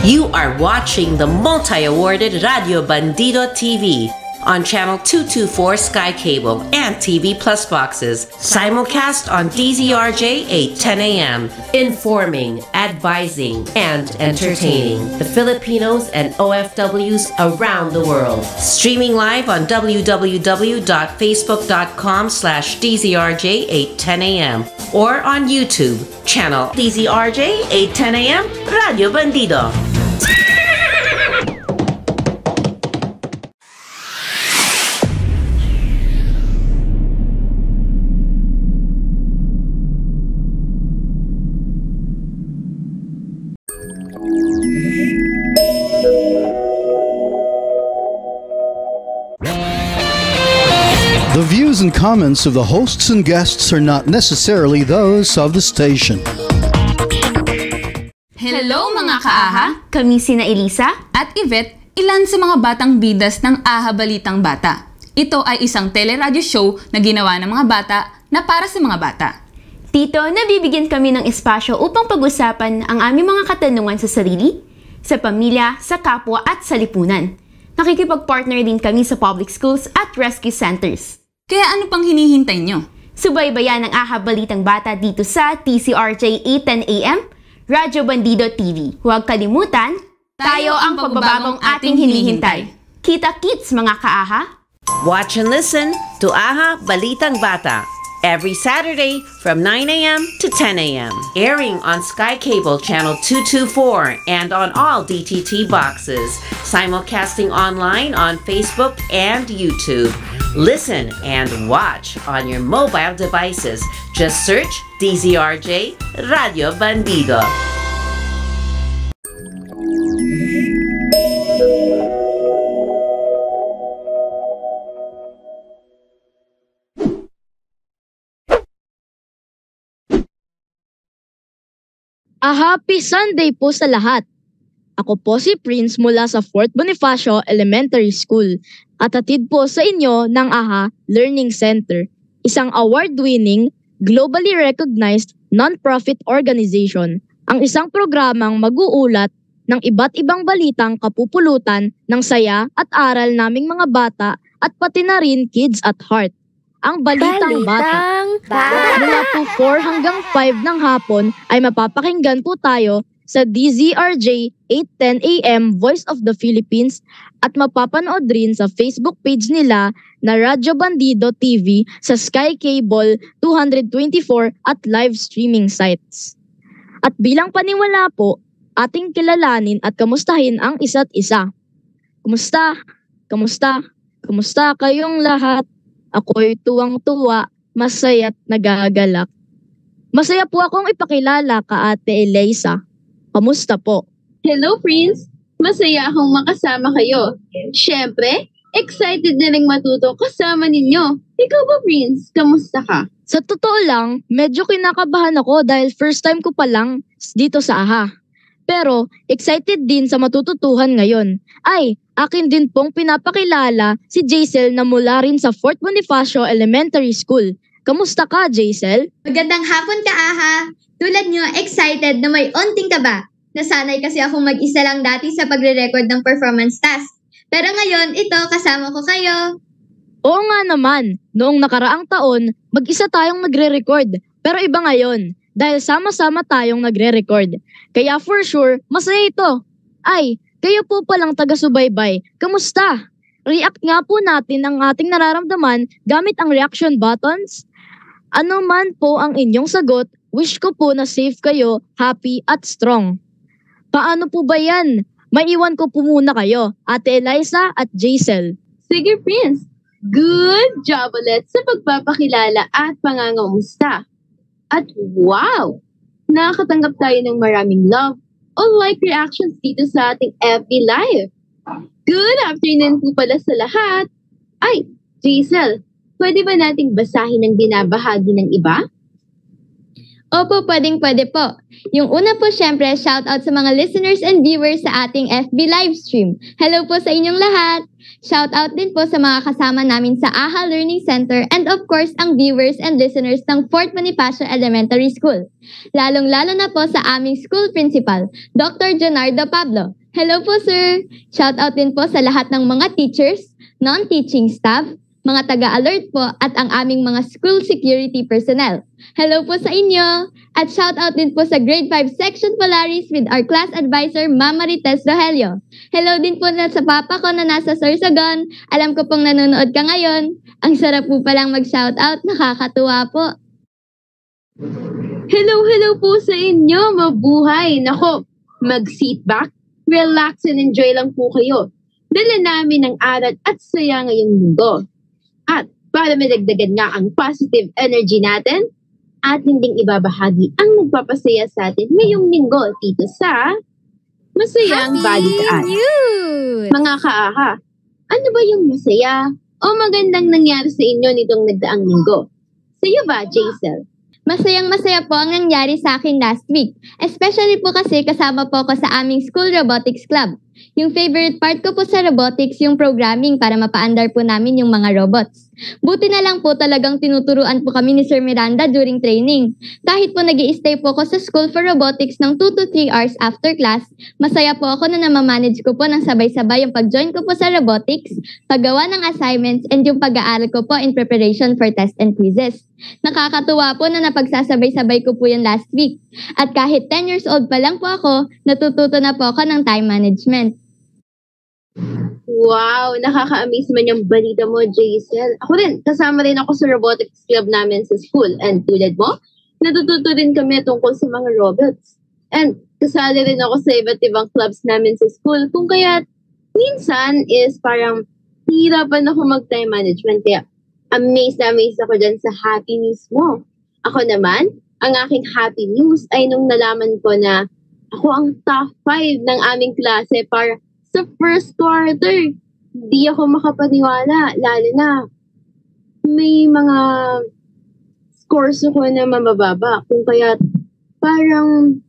You are watching the multi-awarded Radio Bandido TV on Channel 224 Sky Cable and TV Plus boxes. Simulcast on DZRJ 8:10 a.m. Informing, advising, and entertaining the Filipinos and OFWs around the world. Streaming live on www.facebook.com/DZRJ 8:10 a.m. or on YouTube, channel DZRJ 8:10 a.m. Radio Bandido. The views and comments of the hosts and guests are not necessarily those of the station. Hello mga kaaha! Kami sina Elisa At Yvette, ilan sa mga batang bidas ng Aha Balitang Bata. Ito ay isang teleradyo show na ginawa ng mga bata na para sa mga bata. Dito, nabibigyan kami ng espasyo upang pag-usapan ang aming mga katanungan sa sarili, sa pamilya, sa kapwa at sa lipunan. Nakikipag-partner din kami sa public schools at rescue centers. Kaya ano pang hinihintay nyo? Subaybayan ang Aha Balitang Bata dito sa TCRJ 8:10 AM, Radyo Bandido TV. Huwag kalimutan, tayo ang pagbabagong ating hinihintay. Kita-kits mga kaaha! Watch and listen to Aha Balitang Bata every Saturday from 9 a.m. to 10 a.m. Airing on Sky Cable Channel 224 and on all DTT boxes. Simulcasting online on Facebook and YouTube. Listen and watch on your mobile devices. Just search DZRJ Radio Bandido. Happy Sunday po sa lahat! Ako po si Prince mula sa Fort Bonifacio Elementary School at hatid po sa inyo ng AHA Learning Center, isang award-winning, globally recognized non-profit organization, ang isang programang mag-uulat ng iba't ibang balitang kapupulutan ng saya at aral naming mga bata at pati na rin kids at heart. Ang Balitang Bata. Mula po 4 hanggang 5 ng hapon ay mapapakinggan po tayo sa DZRJ 8:10 AM Voice of the Philippines at mapapanood rin sa Facebook page nila na Radyo Bandido TV sa Sky Cable 224 at live streaming sites. At bilang paniwala po, ating kilalanin at kamustahin ang isa't isa. Kumusta? Kumusta? Kumusta kayong lahat? Ako'y tuwang-tuwa, masaya't nagagalak. Masaya po akong ipakilala ka Ate Elisa. Kamusta po? Hello, Prince! Masaya akong makasama kayo. Siyempre, excited na rin matuto kasama ninyo. Ikaw ba, Prince? Kamusta ka? Sa totoo lang, medyo kinakabahan ako dahil first time ko pa lang dito sa AHA. Pero excited din sa matututuhan ngayon. Ay, akin din pong pinapakilala si Jaisel na mula rin sa Fort Bonifacio Elementary School. Kamusta ka, Jaisel? Magandang hapon ka, Aha! Tulad nyo, excited na may onting kaba. Nasanay kasi ako mag-isa lang dati sa pagre-record ng performance task. Pero ngayon, ito, kasama ko kayo. Oo nga naman, noong nakaraang taon, mag-isa tayong nagre-record. Pero iba ngayon, dahil sama-sama tayong nagre-record. Kaya for sure, masaya ito. Ay, kayo po palang taga-subaybay. Kamusta? React nga po natin ang ating nararamdaman gamit ang reaction buttons. Ano man po ang inyong sagot, wish ko po na safe kayo, happy at strong. Paano po ba yan? Maiwan ko po muna kayo, Ate Eliza at Jaisel. Sige, Prince! Good job ulit sa pagpapakilala at pangangamusta. At wow! Nakakatanggap tayo ng maraming love o like reactions dito sa ating FB Live. Good afternoon po pala sa lahat. Ay, Jaisel, pwede ba nating basahin ang binabahagi ng iba? Opo, pwedeng-pwede po. Yung una po, syempre, shoutout sa mga listeners and viewers sa ating FB livestream. Hello po sa inyong lahat! Shoutout din po sa mga kasama namin sa AHA Learning Center and of course, ang viewers and listeners ng Fort Bonifacio Elementary School. Lalong-lalo na po sa aming school principal, Dr. Jonardo Pablo. Hello po, sir! Shoutout din po sa lahat ng mga teachers, non-teaching staff, mga taga-alert po at ang aming mga school security personnel. Hello po sa inyo! At shoutout din po sa Grade 5 Section Polaris with our class advisor, Ma'am Marites Rogelio. Hello din po na sa papa ko na nasa Sorsogon. Alam ko pong nanonood ka ngayon. Ang sarap po palang mag-shoutout. Nakakatuwa po. Hello po sa inyo, mabuhay! Nako, mag-sit back, relax and enjoy lang po kayo. Dala namin ang aral at saya ngayong linggo. At para madagdagan nga ang positive energy natin, atin ding ibabahagi ang nagpapasaya sa atin ngayong linggo dito sa Masayang Balitaan. Mga kaaha, ano ba yung masaya o magandang nangyari sa inyo nitong nagdaang linggo? Sa iyo ba, Jaisel? Masayang-masaya po ang nangyari sa akin last week. Especially po kasi kasama po ako sa aming school robotics club. Yung favorite part ko po sa robotics, yung programming para mapaandar po namin yung mga robots. Buti na lang po talagang tinuturuan po kami ni Sir Miranda during training. Kahit po nag-i-stay po ako sa school for robotics ng 2 to 3 hours after class, masaya po ako na namamanage ko po ng sabay-sabay yung pag-join ko po sa robotics, paggawa ng assignments, and yung pag-aaral ko po in preparation for test and quizzes. Nakakatuwa po na napagsasabay-sabay ko po yan last week. At kahit 10 years old pa lang po ako, natututo na po ako ng time management. Wow, nakaka-amaze man yung balita mo, Jaisel. Ako rin, kasama rin ako sa robotics club namin sa school. And tulad mo, natututo rin kami tungkol sa mga robots. And kasali rin ako sa iba't ibang clubs namin sa school. Kung kaya minsan is parang hirapan ako mag-time management. Kaya amazed na amazed ako dyan sa happy news mo. Ako naman, ang aking happy news ay nung nalaman ko na ako ang top 5 ng aming klase para sa first quarter. Hindi ako makapaniwala, lalo na may mga scores ako na mamababa. Kung kaya parang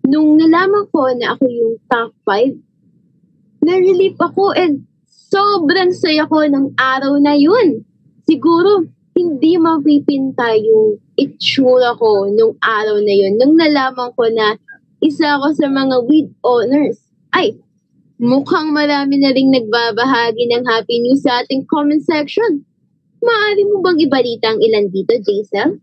nung nalaman ko na ako yung top 5, na-relief ako and sobrang saya ko ng araw na yun. Siguro, hindi mapipinta yung itsura ko nung araw na yun. Nung nalaman ko na isa ako sa mga with honors. Ay, mukhang marami na ring nagbabahagi ng happy news sa ating comment section. Maaari mo bang ibalita ang ilan dito, Jaisel?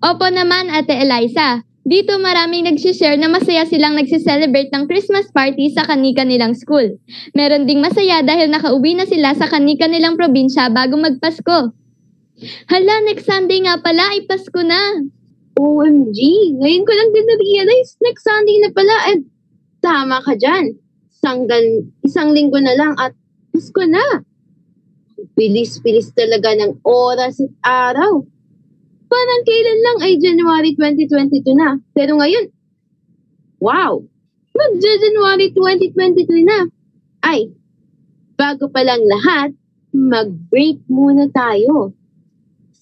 Opo naman, Ate Eliza. Dito maraming nagsishare na masaya silang nagsiselebrate ng Christmas party sa kanika nilang school. Meron ding masaya dahil nakauwi na sila sa kanika nilang probinsya bago magpasko. Hala, next Sunday nga pala ay Pasko na. OMG, ngayon ko lang din na-realize next Sunday na pala. And tama ka dyan. Isang linggo na lang at Pasko na. Bilis-bilis talaga ng oras at araw. Parang kailan lang ay January 2022 na. Pero ngayon, wow! Mag-January 2023 na. Ay, bago pa lang lahat, mag-break muna tayo.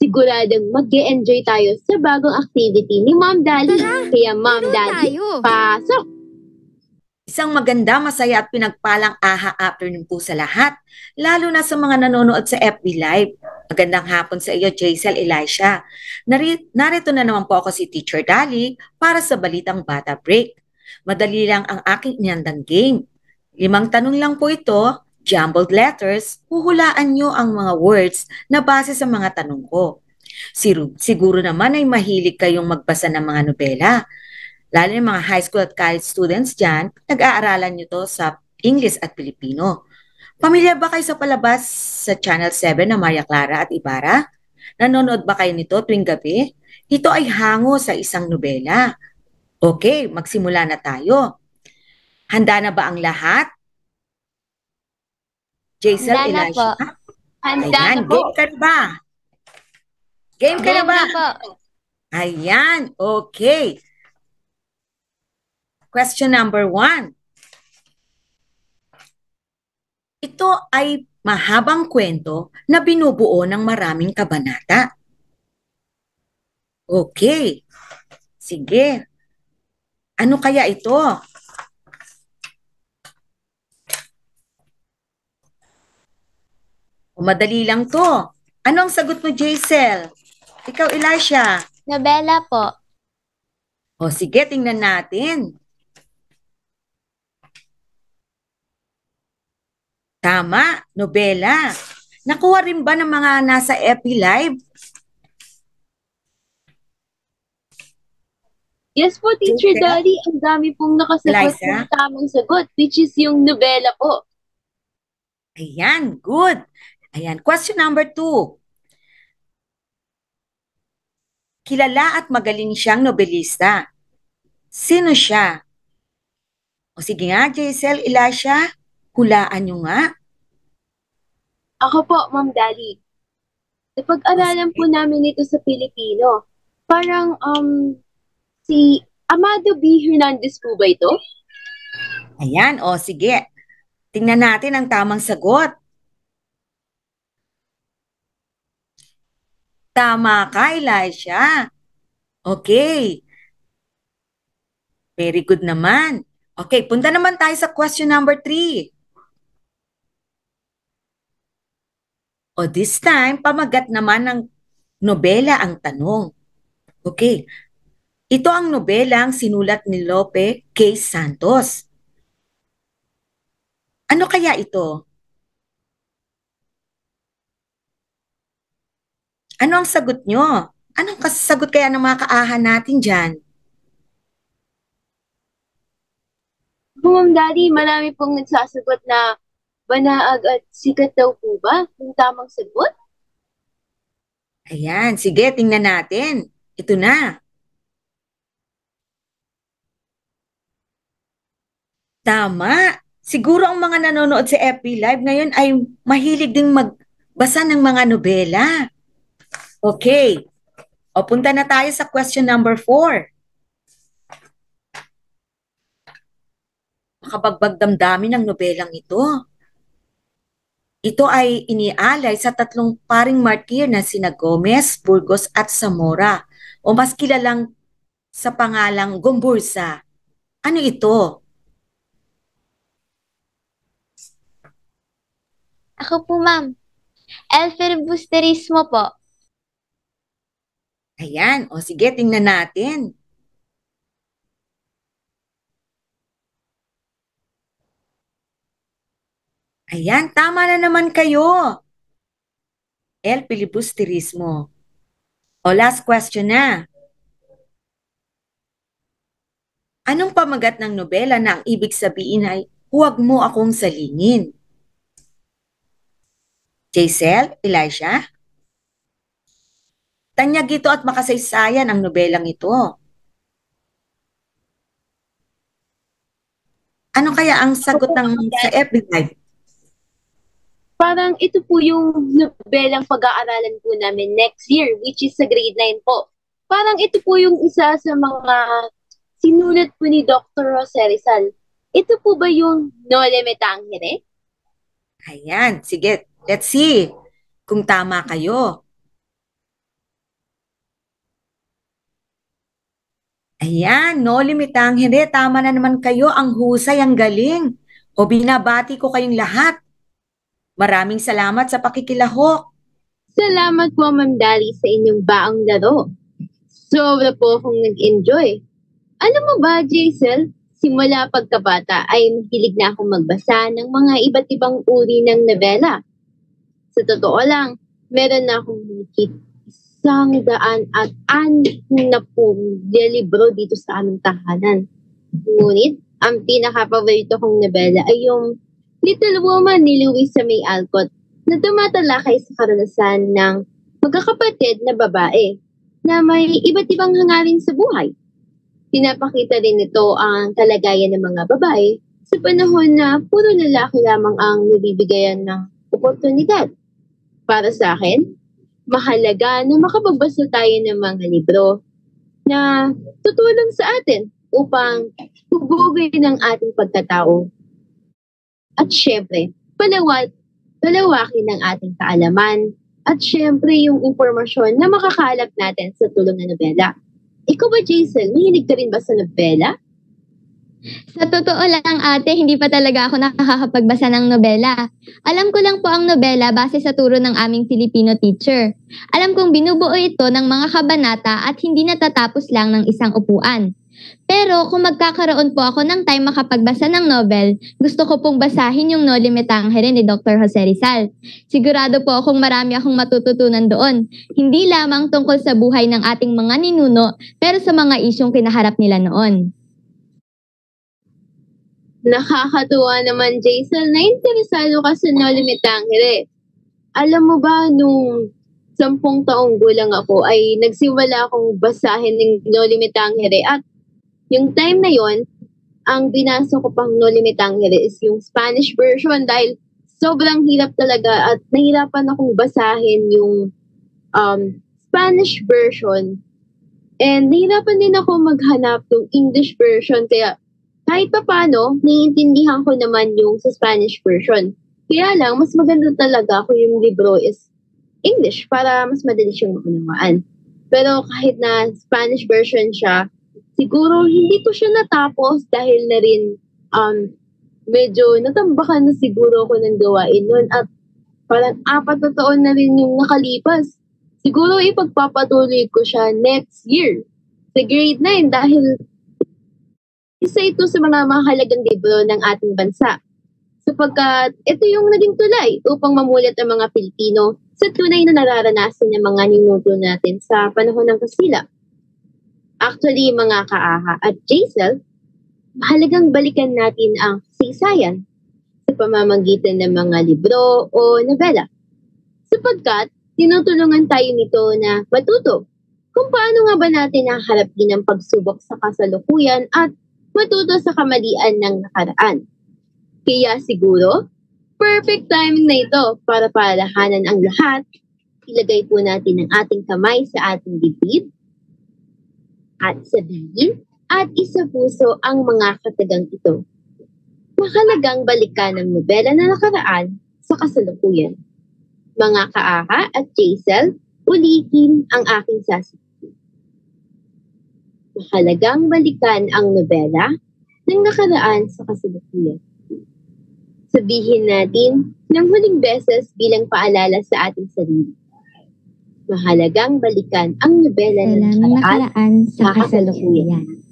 Siguradong mag-e-enjoy tayo sa bagong activity ni Ma'am Dali. Kaya Ma'am Dali, pasok! Isang maganda, masaya at pinagpalang AHA afternoon po sa lahat, lalo na sa mga nanonood sa FB Live. Magandang hapon sa iyo, Jaisel Elisha. Narito na naman po ako si Teacher Dali para sa Balitang Bata Break. Madali lang ang aking inandang game. 5 tanong lang po ito, jumbled letters, huhulaan nyo ang mga words na base sa mga tanong ko. Siguro naman ay mahilig kayong magbasa ng mga nobela. Lalo yung mga high school at college students dyan, nag-aaralan nyo to sa English at Filipino. Pamilyar ba kayo sa palabas sa Channel 7 na Maria Clara at Ibarra? Nanonood ba kayo nito tuwing gabi? Ito ay hango sa isang nobela. Okay, magsimula na tayo. Handa na ba ang lahat? Jaisel, Handa na Elisha? po. Handa Ayan, na po. game ka na ba? Game ka na ba? Game na po. Ayan, okay. Question number 1. Ito ay mahabang kwento na binubuo ng maraming kabanata. Okay. Sige. Ano kaya ito? O madali lang to. Ano ang sagot mo, Jaisel? Ikaw, Elisha. Nobela po. O sige, tingnan natin. Tama, nobela. Nakuha rin ba ng mga nasa FB Live? Yes po, Teacher Jaisel? Dolly. Ang dami pong nakasagot Eliza? ng tamang sagot, which is yung nobela po. Ayan, good. Ayan, question number 2. Kilala at magaling siyang nobelista. Sino siya? O sige nga, Jaisel, Elisha, hulaan nyo nga. Ako po, Ma'am Dali. Napag-aralan po namin ito sa Pilipino. Parang, si Amado B. Hernandez po ba ito? Ayan, o sige. Tingnan natin ang tamang sagot. Tama ka, Elisha. Okay. Very good naman. Okay, punta naman tayo sa question number 3. O this time, pamagat naman ng nobela ang tanong. Okay. Ito ang nobelang sinulat ni Lope K. Santos. Ano kaya ito? Ano ang sagot nyo? Anong sagot kaya ng mga kaahan natin dyan? Ma'am Dali, marami pong nagsasagot na banaag at sikat daw po ba? Yung tamang sagot? Ayan, sige, tingnan natin. Ito na. Tama. Siguro ang mga nanonood sa FB Live ngayon ay mahilig ding magbasa ng mga nobela. Okay. O punta na tayo sa question number 4. Makabagbag damdamin ng nobelang ito. Ito ay inialay sa 3 paring martir na sina Gomez, Burgos at Zamora o mas kilalang sa pangalang Gomburza. Ano ito? Ako po, ma'am. El filibusterismo po. Ayan, o sige, tingnan natin. Ayan, tama na naman kayo. El filibusterismo. O last question na. Anong pamagat ng nobela na ang ibig sabihin ay huwag mo akong salingin? Jaisel, Elisha? Tanyag ito at makasaysayan ang nobelang ito. Ano kaya ang sagot ng sa FB Live? Parang ito po yung nobelang pag-aaralan po namin next year, which is sa grade 9 po. Parang ito po yung isa sa mga sinulat po ni Dr. Jose Rizal. Ito po ba yung Nole Me Tangere? Ayan, sige. Let's see kung tama kayo. Ayan, no limitang hindi. Tama na naman kayo. Ang husay, ang galing. O binabati ko kayong lahat. Maraming salamat sa pakikilahok. Salamat po, Ma'am Dali, sa inyong baang laro. Sobra po akong nag-enjoy. Alam mo ba, Jaisel, simula pagkabata ay mahilig na akong magbasa ng mga iba't ibang uri ng nobela. Sa totoo lang, meron na akong higit 160 libro dito sa aming tahanan. Ngunit, ang pinaka-paborito kong nobela ay yung Little Woman ni Louisa May Alcott na tumatalakay sa karanasan ng magkakapatid na babae na may iba't ibang hangarin sa buhay. Pinapakita din ito ang kalagayan ng mga babae sa panahon na puro lalaki lamang ang nabibigayan ng oportunidad. Para sa akin, mahalaga na makapagbasa tayo ng mga libro na tutulong sa atin upang hubugin ang ating pagkatao. At syempre, palawakin ang ating kaalaman at syempre yung impormasyon na makakalap natin sa tulong ng nobela. Ikaw ba, Jason? Mahilig ka rin ba sa nobela? Sa totoo lang ate, hindi pa talaga ako nakakapagbasa ng nobela. Alam ko lang po ang nobela base sa turo ng aming Filipino teacher. Alam kong binubuo ito ng mga kabanata at hindi natatapos lang ng isang upuan. Pero kung magkakaroon po ako ng time makapagbasa ng novel, gusto ko pong basahin yung Noli Me Tangere ni Dr. Jose Rizal. Sigurado po akong marami akong matututunan doon. Hindi lamang tungkol sa buhay ng ating mga ninuno, pero sa mga isyong kinaharap nila noon. Nakakatuwa naman, Jason, na interesado ka sa Noli Me Tangere. Alam mo ba, nung 10 taong gulang ako, ay nagsimula akong basahin ng Noli Me Tangere at yung time na yon, ang binasa ko pang Noli Me Tangere is yung Spanish version dahil sobrang hirap talaga at nahirapan akong basahin yung Spanish version. And nahirapan din ako maghanap ng English version kaya kahit pa paano, naiintindihan ko naman yung sa Spanish version. Kaya lang, mas maganda talaga kung yung libro is English para mas madali siyang maunawaan. Pero kahit na Spanish version siya, siguro hindi ko siya natapos dahil na rin medyo natambakan na siguro ako ng gawain nun at parang 4 na taon na rin yung nakalipas. Siguro ipagpapatuloy ko siya next year sa grade 9 dahil isa ito sa mga mahalagang libro ng ating bansa. Sapagkat ito yung naging tulay upang mamulat ang mga Pilipino sa tunay na nararanasan ng mga ninuno natin sa panahon ng Kastila. Actually, mga Kaaha at Jaisel, mahalagang balikan natin ang kasaysayan sa pamamagitan ng mga libro o nobela. Sapagkat, tinutulungan tayo nito na matuto kung paano nga ba natin haharapin ang pagsubok sa kasalukuyan at matuto sa kamalian ng nakaraan. Kaya siguro, perfect timing na ito para palahanan ang lahat. Ilagay po natin ang ating kamay sa ating dibdib at sabihin at isa puso ang mga katagang ito. Mahalagang balikan ang nobela na nakaraan sa kasalukuyan. Mga Kaaha at Jaisel, ulitin ang aking sasabihin. Mahalagang balikan ang nobela ng nakaraan sa kasalukuyan. Sabihin natin ng huling beses bilang paalala sa ating sarili. Mahalagang balikan ang nobela ng nakaraan sa kasalukuyan.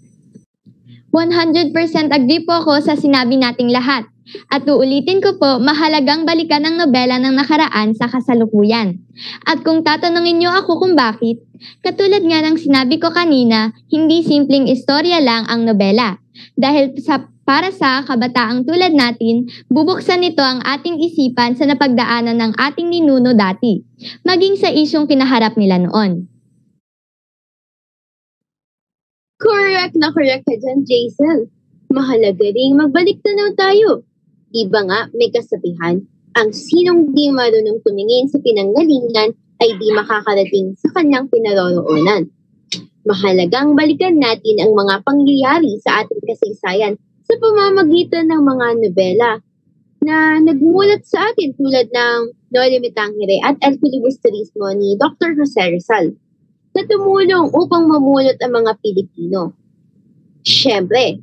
100% agree po ako sa sinabi nating lahat. At uulitin ko po, mahalagang balikan ang nobela ng nakaraan sa kasalukuyan. At kung tatanungin niyo ako kung bakit, katulad nga ng sinabi ko kanina, hindi simpleng istorya lang ang nobela. Dahil para sa kabataang tulad natin, bubuksan nito ang ating isipan sa napagdaanan ng ating ninuno dati, maging sa isyong kinaharap nila noon. Correct ka dyan, Jaisel. Mahalaga rin magbalik tanaw tayo. Diba nga may kasabihan, ang sinong di marunong tumingin sa pinanggalingan ay di makakarating sa kanyang pinaroroonan. Mahalagang balikan natin ang mga pangyayari sa ating kasaysayan sa pamamagitan ng mga nobela na nagmulat sa atin tulad ng Noli Me Tangere at El Filibusterismo ni Dr. Jose Rizal na tumulong upang mamulot ang mga Pilipino. Siyempre,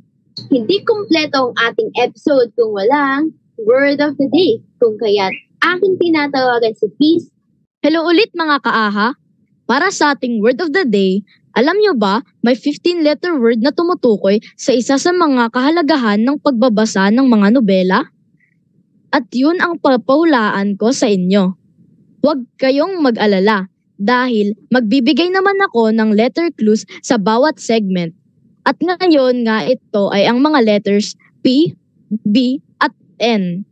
hindi kumpleto ang ating episode kung walang Word of the Day, kung kaya't aking tinatawagan si Peace. Hello ulit mga Kaaha! Para sa ating Word of the Day, alam nyo ba, may 15-letter word na tumutukoy sa isa sa mga kahalagahan ng pagbabasa ng mga nobela? At yun ang papahulaan ko sa inyo. Huwag kayong mag-alala dahil magbibigay naman ako ng letter clues sa bawat segment. At ngayon nga ito ay ang mga letters P, B, at N.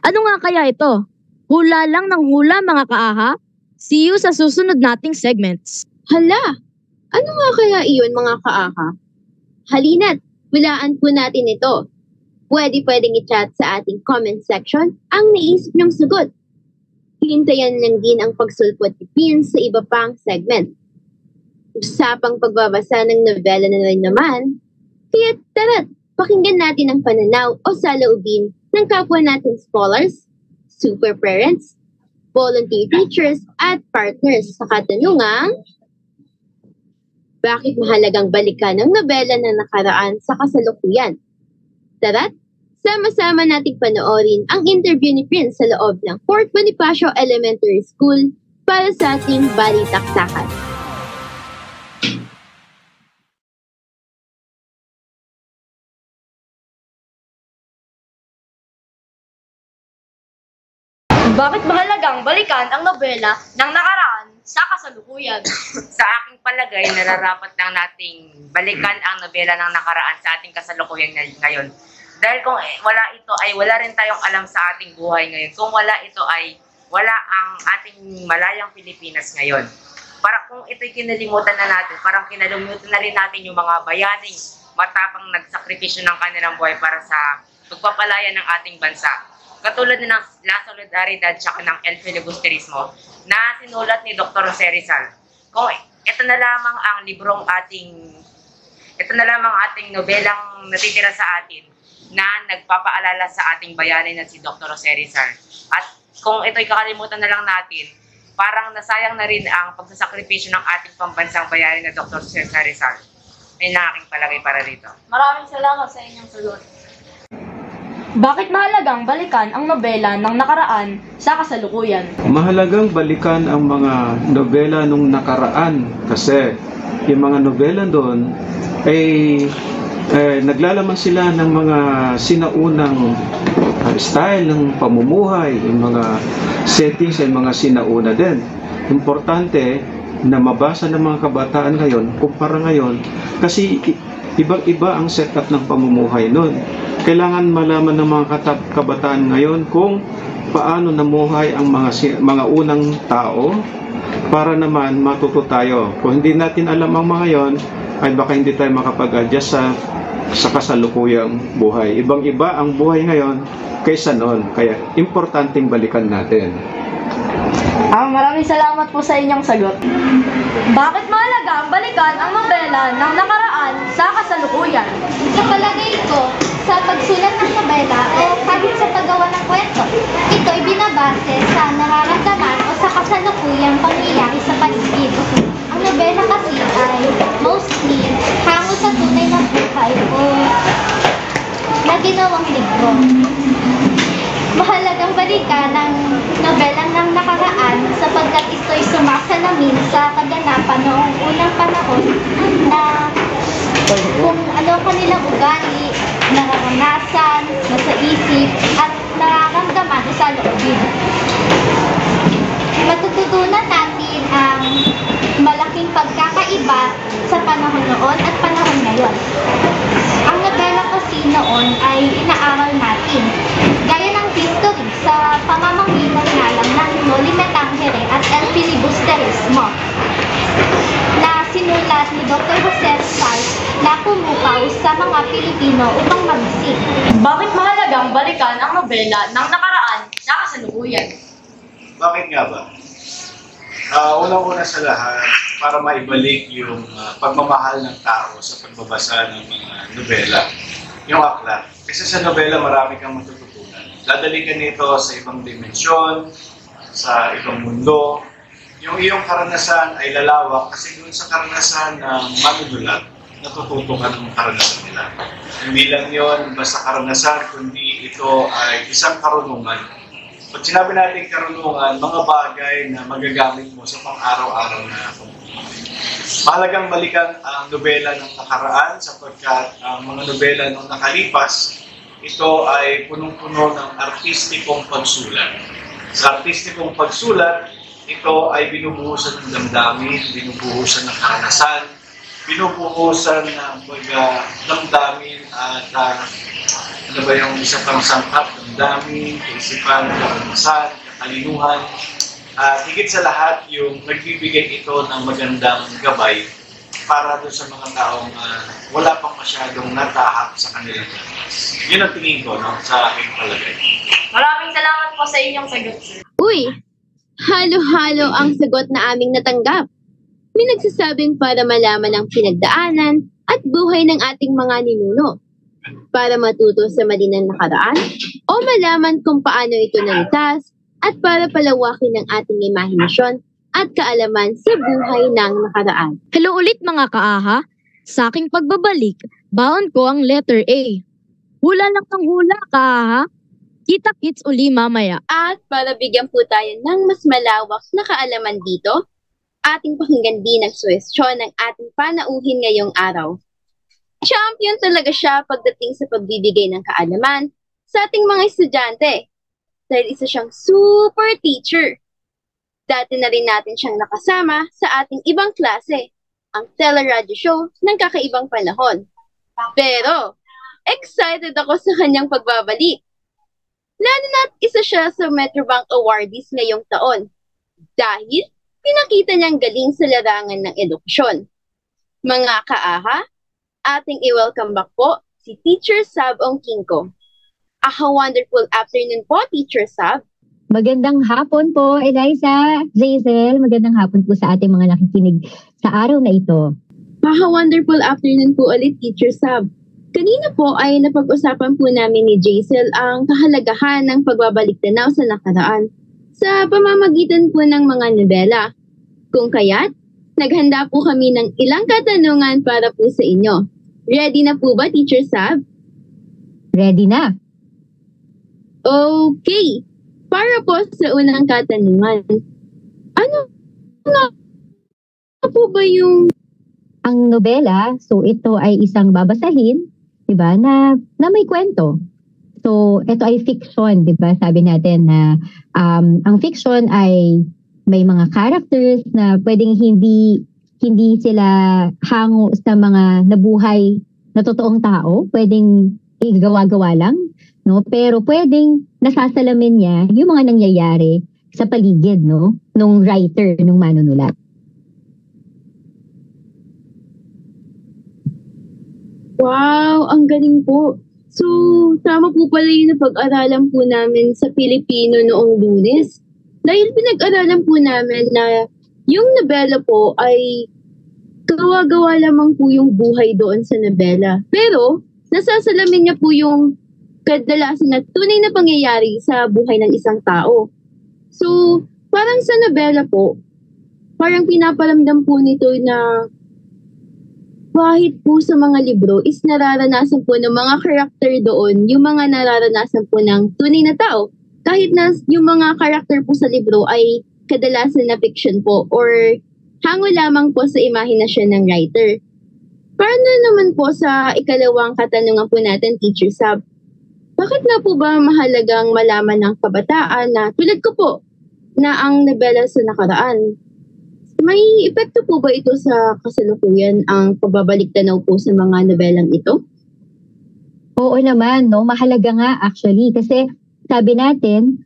Ano nga kaya ito? Hula lang ng hula mga Kaaha? See you sa susunod nating segments. Hala! Ano nga kaya iyon mga Kaaha? Halina't, hulaan po natin ito. Pwedeng i-chat sa ating comment section ang naisip niyong sagot. Hintayan lang din ang pagsulpot ni Pin sa iba pang segment. Usapang pagbabasa ng nobela na rin naman. Kaya tara't, pakinggan natin ang pananaw o saloobin ng kapwa natin scholars, super parents, volunteer teachers at partners sa katanungang Bakit mahalagang balikan ang nobela ng nakaraan sa kasalukuyan? Tara't, sama-sama nating panoorin ang interview ni Prince sa loob ng Fort Bonifacio Elementary School para sa ating balitaktakan. Bakit mahalagang balikan ang nobela ng nakaraan sa kasalukuyan? Sa aking palagay, nararapat lang nating balikan ang nobela ng nakaraan sa ating kasalukuyan ngayon. Dahil kung wala ito ay wala rin tayong alam sa ating buhay ngayon. Kung wala ito ay wala ang ating malayang Pilipinas ngayon. Para kung ito'y kinalimutan na natin, parang kinalimutan na rin natin yung mga bayaning matapang nagsakripisyo ng kanilang buhay para sa pagpapalaya ng ating bansa. Katulad na ng La Solidaridad at ng El Filibusterismo na sinulat ni Dr. Jose Rizal. Kung ito na lamang ang librong ito na lamang ating nobelang natitira sa atin na nagpapaalala sa ating bayanin na si Dr. Jose Rizal. At kung ito'y kakalimutan na lang natin, parang nasayang na rin ang pagsasakripisyo ng ating pambansang bayanin na Dr. Jose Rizal. Ayun ang aking palagay para dito. Maraming salamat sa inyong sagot. Bakit mahalagang balikan ang nobela ng nakaraan sa kasalukuyan? Mahalagang balikan ang mga nobela nung nakaraan kasi yung mga nobela doon ay naglalaman sila ng mga sinaunang style ng pamumuhay, yung mga settings ay mga sinauna din. Importante na mabasa ng mga kabataan ngayon kumpara ngayon kasi ibang-iba ang setup ng pamumuhay noon. Kailangan malaman ng mga kabataan ngayon kung paano namuhay ang mga unang tao para naman matuto tayo. Kung hindi natin alam ang mga yon, ay baka hindi tayo makapag-adjust sa kasalukuyang buhay. Ibang-iba ang buhay ngayon kaysa noon. Kaya importanteng balikan natin. Maraming salamat po sa inyong sagot. Bakit mahalaga ang balikan ang nobela ng nakaraan sa kasalukuyan? Sa palagay ko, sa pagsulat ng nobela o kahit sa paggawa ng kwento, ito ay binabase sa nararamdaman o sa kasalukuyang pangyayari sa paligid. Ang nobela kasi ay mostly hango sa tunay na buhay o na ginawang libro. Mahalagang balikan ng nobela ng nakaraan sapagkat ito'y sumasalamin sa kaganapan noong unang panahon na kung ano kanilang ugali, nararanasan, nasa isip, at nararamdaman sa loobin. Matututunan natin ang malaking pagkakaiba sa panahon noon at panahon ngayon. Ang nobela kasi noon ay inaaral natin, gaya ng history sa pamamagitan nga lang ng Noli Me Tangere at El Filibusterismo na sinulat ni Dr. Jose Rizal na pumukaw sa mga Pilipino upang magising. Bakit mahalagang balikan ang nobela ng nakaraan sa kasalukuyan? Bakit nga ba? Unang-una sa lahat, para maibalik yung pagmamahal ng tao sa pagbabasa ng mga nobela, yung aklat. Kasi sa nobela marami kang matututunan. Dadali ka nito sa ibang dimensyon, sa ibang mundo. Yung iyong karanasan ay lalawak kasi doon sa karanasan ng manunulat, natututo ka ng karanasan nila. Hindi lang yun basta karanasan, kundi ito ay isang karunungan. Pag sinabi natin karunungan, mga bagay na magagamit mo sa pang-araw-araw na pamumuhay. Mahalagang balikan ang nobela ng nakaraan sapagkat ang mga nobela ng nakalipas, ito ay punong-puno ng artistikong pagsulat. Sa artistikong pagsulat, ito ay binubuhusan ng damdamin, binubuhusan ng karanasan, binubuhusan ng damdamin at ano ba yung isa pang sangkap, damdamin, kaisipan, karanasan, katalinuhan. Higit sa lahat, yung nagbibigay ito ng magandang gabay para doon sa mga taong wala pang masyadong natahak sa kanilang landas. Yun ang tingin ko, no, sa aking palagay. Maraming salamat po sa inyong sagot, sir. Uy! Halo-halo ang sagot na aming natanggap. May nagsasabing para malaman ang pinagdaanan at buhay ng ating mga ninuno. Para matuto sa mali ng nakaraan o malaman kung paano ito nalitas at para palawakin ang ating imahinasyon at kaalaman sa buhay ng nakaraan. Hello ulit mga kaaha. Sa aking pagbabalik, baon ko ang letter A. Hula lang ng hula, kaaha. Kita-kits uli mamaya. At para bigyan po tayo ng mas malawak na kaalaman dito, ating pakinggan din ang suwestyon ng ating panauhin ngayong araw. Champion talaga siya pagdating sa pagbibigay ng kaalaman sa ating mga estudyante. Dahil isa siyang super teacher. Dati na rin natin siyang nakasama sa ating ibang klase, ang Teleradio Show ng Kakaibang Panahon. Pero, excited ako sa kanyang pagbabalik. Lalo na't isa siya sa Metrobank Awardees ngayong taon. Dahil, pinakita niyang galing sa larangan ng edukasyon. Mga kaaha, ating i-welcome back po si Teacher Sab Ongkinko. A wonderful afternoon po, Teacher Sab. Magandang hapon po, Eliza, Jaisel. Magandang hapon po sa ating mga nakikinig sa araw na ito. Wonderful afternoon po ulit, Teacher Sab. Kanina po ay napag-usapan po namin ni Jaisel ang kahalagahan ng pagbabalik tanaw sa nakaraan sa pamamagitan po ng mga nobela. Kung kaya't, naghanda po kami ng ilang katanungan para po sa inyo. Ready na po ba, Teacher Sab? Ready na. Okay. Para po sa unang katanungan, ano nga po ba yung... Ang nobela, so ito ay isang babasahin, diba, na may kwento. So ito ay fiction, diba, sabi natin na ang fiction ay may mga characters na pwedeng hindi sila hango sa mga nabuhay na totoong tao, pwedeng igawa-gawa lang. No, pero pwedeng nasasalamin niya yung mga nangyayari sa paligid, no, nung writer, nung manunulat. Wow, ang galing po. So, tama po pala yung napag-aralan po namin sa Pilipino noong Lunes. Dahil pinag-aralan po namin na yung nobela po ay gawa-gawa lamang po yung buhay doon sa nobela. Pero, nasasalamin niya po yung kadalasan na tunay na pangyayari sa buhay ng isang tao. So, parang sa nobela po, parang pinaparamdam po nito na kahit po sa mga libro is nararanasan po ng mga karakter doon, yung mga nararanasan po ng tunay na tao. Kahit na yung mga karakter po sa libro ay kadalasan na fiction po or hango lamang po sa imahinasyon ng writer. Paano naman po sa ikalawang katanungan po natin, Teacher Sab? Bakit nga po ba mahalagang malaman ng kabataan na tulad ko po na ang nobela sa nakaraan? May epekto po ba ito sa kasalukuyan ang pagbabalik tanaw po sa mga nobelang ito? Oo naman, no, mahalaga nga actually kasi sabi natin,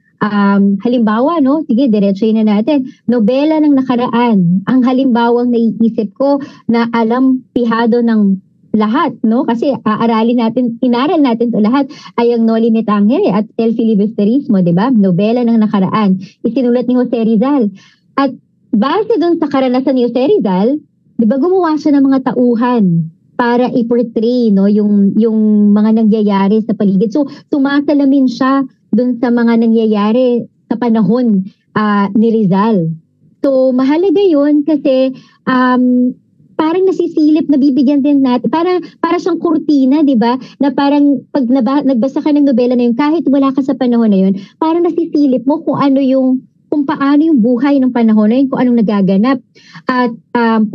halimbawa, no, sige, diretsuhin na natin, nobela ng nakaraan. Ang halimbawang naiisip ko na alam pihado ng lahat, no? Kasi inaral natin to lahat ay ang Noli Me Tangere at El Filibusterismo, di ba? Nobela ng nakaraan. Isinulat ni Jose Rizal. At base dun sa karanasan ni Jose Rizal, di ba gumawa siya ng mga tauhan para i-portray, no, yung mga nangyayari sa paligid. So, sumasalamin siya dun sa mga nangyayari sa panahon ni Rizal. So, mahalaga yun kasi parang nasisilip, nabibigyan din natin, para siyang kurtina, di ba? Na parang pag nagbasa ka ng nobela na yun, kahit wala ka sa panahon na yun, parang nasisilip mo kung paano yung buhay ng panahon na yun, kung anong nagaganap, at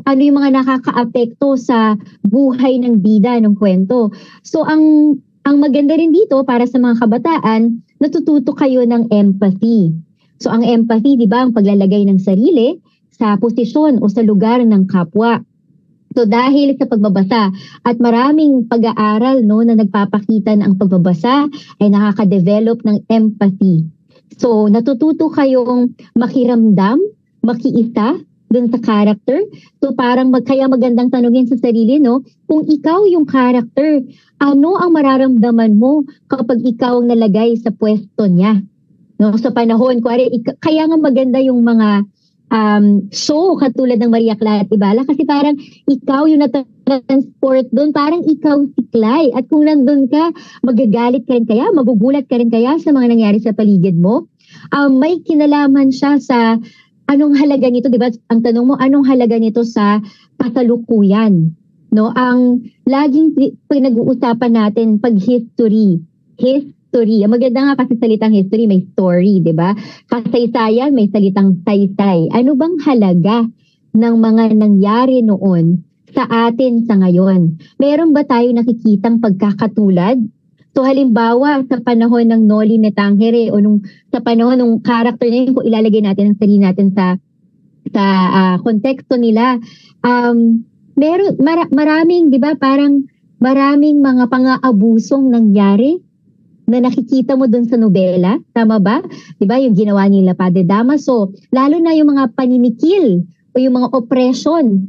ano yung mga nakaka-apekto sa buhay ng bida ng kwento. So, ang maganda rin dito, para sa mga kabataan, natututo kayo ng empathy. So, ang empathy, di ba, ang paglalagay ng sarili sa posisyon o sa lugar ng kapwa. So dahil sa pagbabasa at maraming pag-aaral, no, na nagpapakita na ang pagbabasa ay nakaka-develop ng empathy. So natututo kayong makiramdam, makiisa dun sa character. So parang kaya magandang tanungin sa sarili, no, kung ikaw yung character, ano ang mararamdaman mo kapag ikaw ang nalagay sa pwesto niya? No, sa panahon, kaya nga maganda yung mga show katulad ng Maria Clara at Ibala kasi parang ikaw yung natransport doon, parang ikaw si Clay. At kung nandun ka, magagalit ka rin kaya, magugulat ka rin kaya sa mga nangyari sa paligid mo. May kinalaman siya sa anong halaga nito, 'di ba? Ang tanong mo, anong halaga nito sa kasalukuyan? No, ang laging pinag-uusapan natin pag history. Ang maganda nga kasi salitang history, may story, 'di ba? Kasaysayan, may salitang saysay. Ano bang halaga ng mga nangyari noon sa atin sa ngayon? Meron ba tayo nakikitang pagkakatulad? So halimbawa sa panahon ng Noli Me Tangere o sa panahon ng character na yun, kung ilalagay natin ang sarili natin sa konteksto nila, maraming, 'di ba, parang maraming mga pang-aabusong nangyari na nakikita mo doon sa nobela, tama ba? 'Di ba, yung ginawa nila Padre Damaso, lalo na yung mga paninikil o yung mga oppression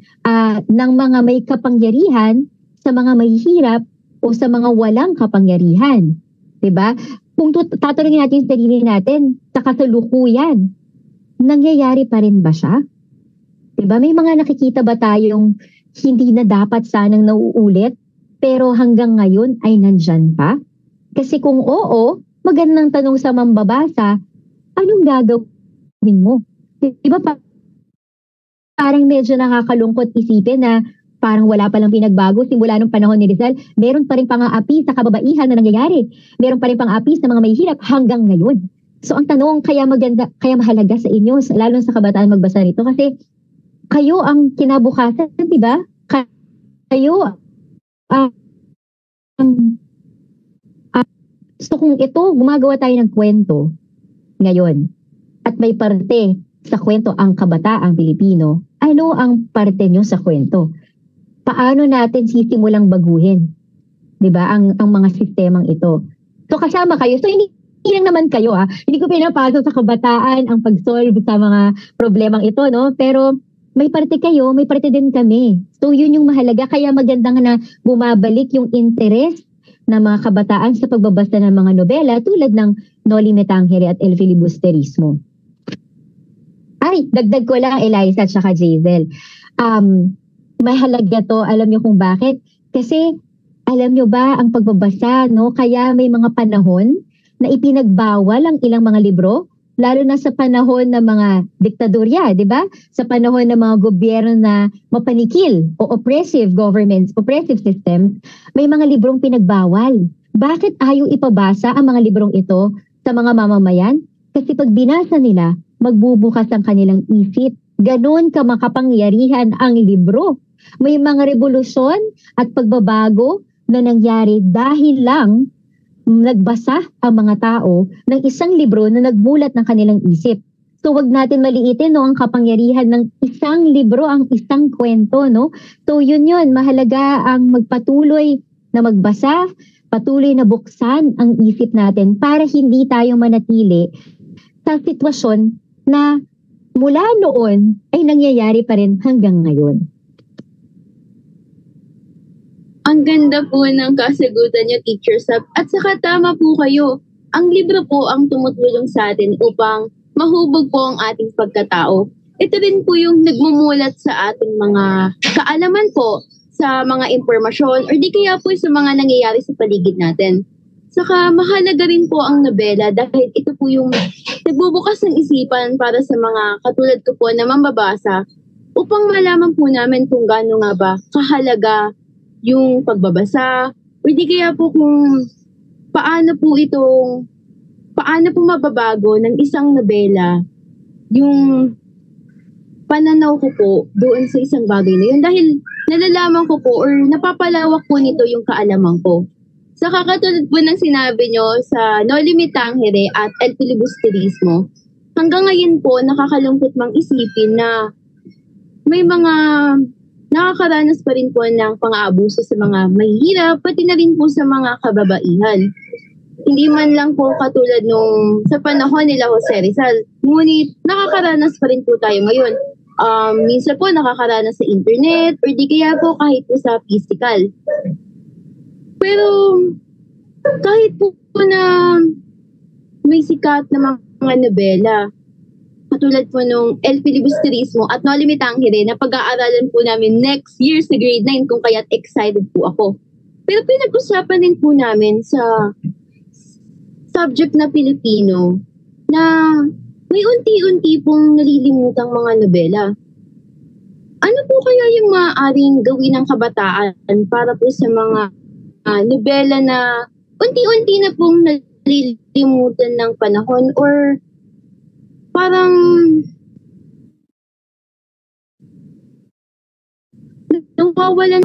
ng mga may kapangyarihan sa mga mahihirap o sa mga walang kapangyarihan. 'Di ba? Kung tatanungin natin sa sarili natin, sa kasalukuyan, nangyayari pa rin ba siya? 'Di ba? May mga nakikita ba tayong hindi na dapat sanang nauulit pero hanggang ngayon ay nandyan pa? Kasi kung oo, magandang tanong sa mambabasa, anong gagawin mo? 'Di ba? Parang medyo nakakalungkot isipin na parang wala palang pinagbago simula nung panahon ni Rizal. Meron pa rin pang-aapi sa kababaihan na nangyayari. Meron pa rin pang-aapi sa mga mahihirap hanggang ngayon. So ang tanong, kaya mahalaga sa inyo, lalo sa kabataan magbasa nito, kasi kayo ang kinabukasan, di ba? Kayo so kung ito, gumagawa tayo ng kwento ngayon at may parte sa kwento ang kabataang Pilipino, ano ang parte nyo sa kwento? Paano natin sisimulang baguhin, 'di ba, ang mga sistemang ito? So kasama kayo. So hindi lang naman kayo, hindi ko pinapasok sa kabataan ang pag-solve sa mga problemang ito, no? Pero may parte kayo, may parte din kami. So yun yung mahalaga, kaya maganda na bumabalik yung interest ng mga kabataan sa pagbabasa ng mga nobela tulad ng Noli Me Tangere at El Filibusterismo. Ay, dagdag ko lang, Eliza at saka Jazel. Mahalaga to, alam niyo kung bakit? Kasi alam niyo ba ang pagbabasa, no? Kaya may mga panahon na ipinagbawal ang ilang mga libro, lalo na sa panahon ng mga diktadorya, di ba? Sa panahon ng mga gobyerno na mapanikil o oppressive governments, oppressive systems, may mga librong pinagbawal. Bakit ayaw ipabasa ang mga librong ito sa mga mamamayan? Kasi pag binasa nila, magbubukas ang kanilang isip. Ganon ka makapangyarihan ang libro. May mga revolusyon at pagbabago na nangyari dahil lang nagbasa ang mga tao ng isang libro na nagmulat ng kanilang isip. So wag natin maliitin, no, ang kapangyarihan ng isang libro, ang isang kwento, no? So yun, mahalaga ang magpatuloy na magbasa, patuloy na buksan ang isip natin para hindi tayo manatili sa sitwasyon na mula noon ay nangyayari pa rin hanggang ngayon. Ang ganda po ng kasagutan niyo, Teacher Sab. At saka tama po kayo. Ang libro po ang tumutulong sa atin upang mahubog po ang ating pagkatao. Ito rin po yung nagmumulat sa ating mga kaalaman po sa mga impormasyon or di kaya po sa mga nangyayari sa paligid natin. Saka mahalaga rin po ang nobela dahil ito po yung nagbubukas ng isipan para sa mga katulad ko po na mambabasa upang malaman po namin kung gaano nga ba kahalaga yung pagbabasa o di kaya po kung paano po mababago ng isang nobela yung pananaw ko po doon sa isang bagay na yun dahil nalalaman ko po or napapalawak po nito yung kaalaman ko. Sa kakatulad po ng sinabi nyo sa Noli Me Tangere at El Filibusterismo, hanggang ngayon po nakakalungkot mang isipin na may mga nakakaranas pa rin po ng pang-aabuso sa mga mahihirap, pati na rin po sa mga kababaihan. Hindi man lang po katulad nung sa panahon nila Jose Rizal, ngunit nakakaranas pa rin po tayo ngayon. Minsan po nakakaranas sa internet, or di kaya po kahit po sa physical. Pero kahit po na may sikat na mga nobela, katulad po nung El Filibusterismo at Noli Me Tangere na pag-aaralan po namin next year sa grade 9 kung kaya't excited po ako. Pero pinag-usapan din po namin sa subject na Pilipino na may unti-unti pong nalilimutang mga nobela. Ano po kaya yung maaaring gawin ng kabataan para po sa mga nobela na unti-unti na pong nalilimutan ng panahon or parang nawawalan?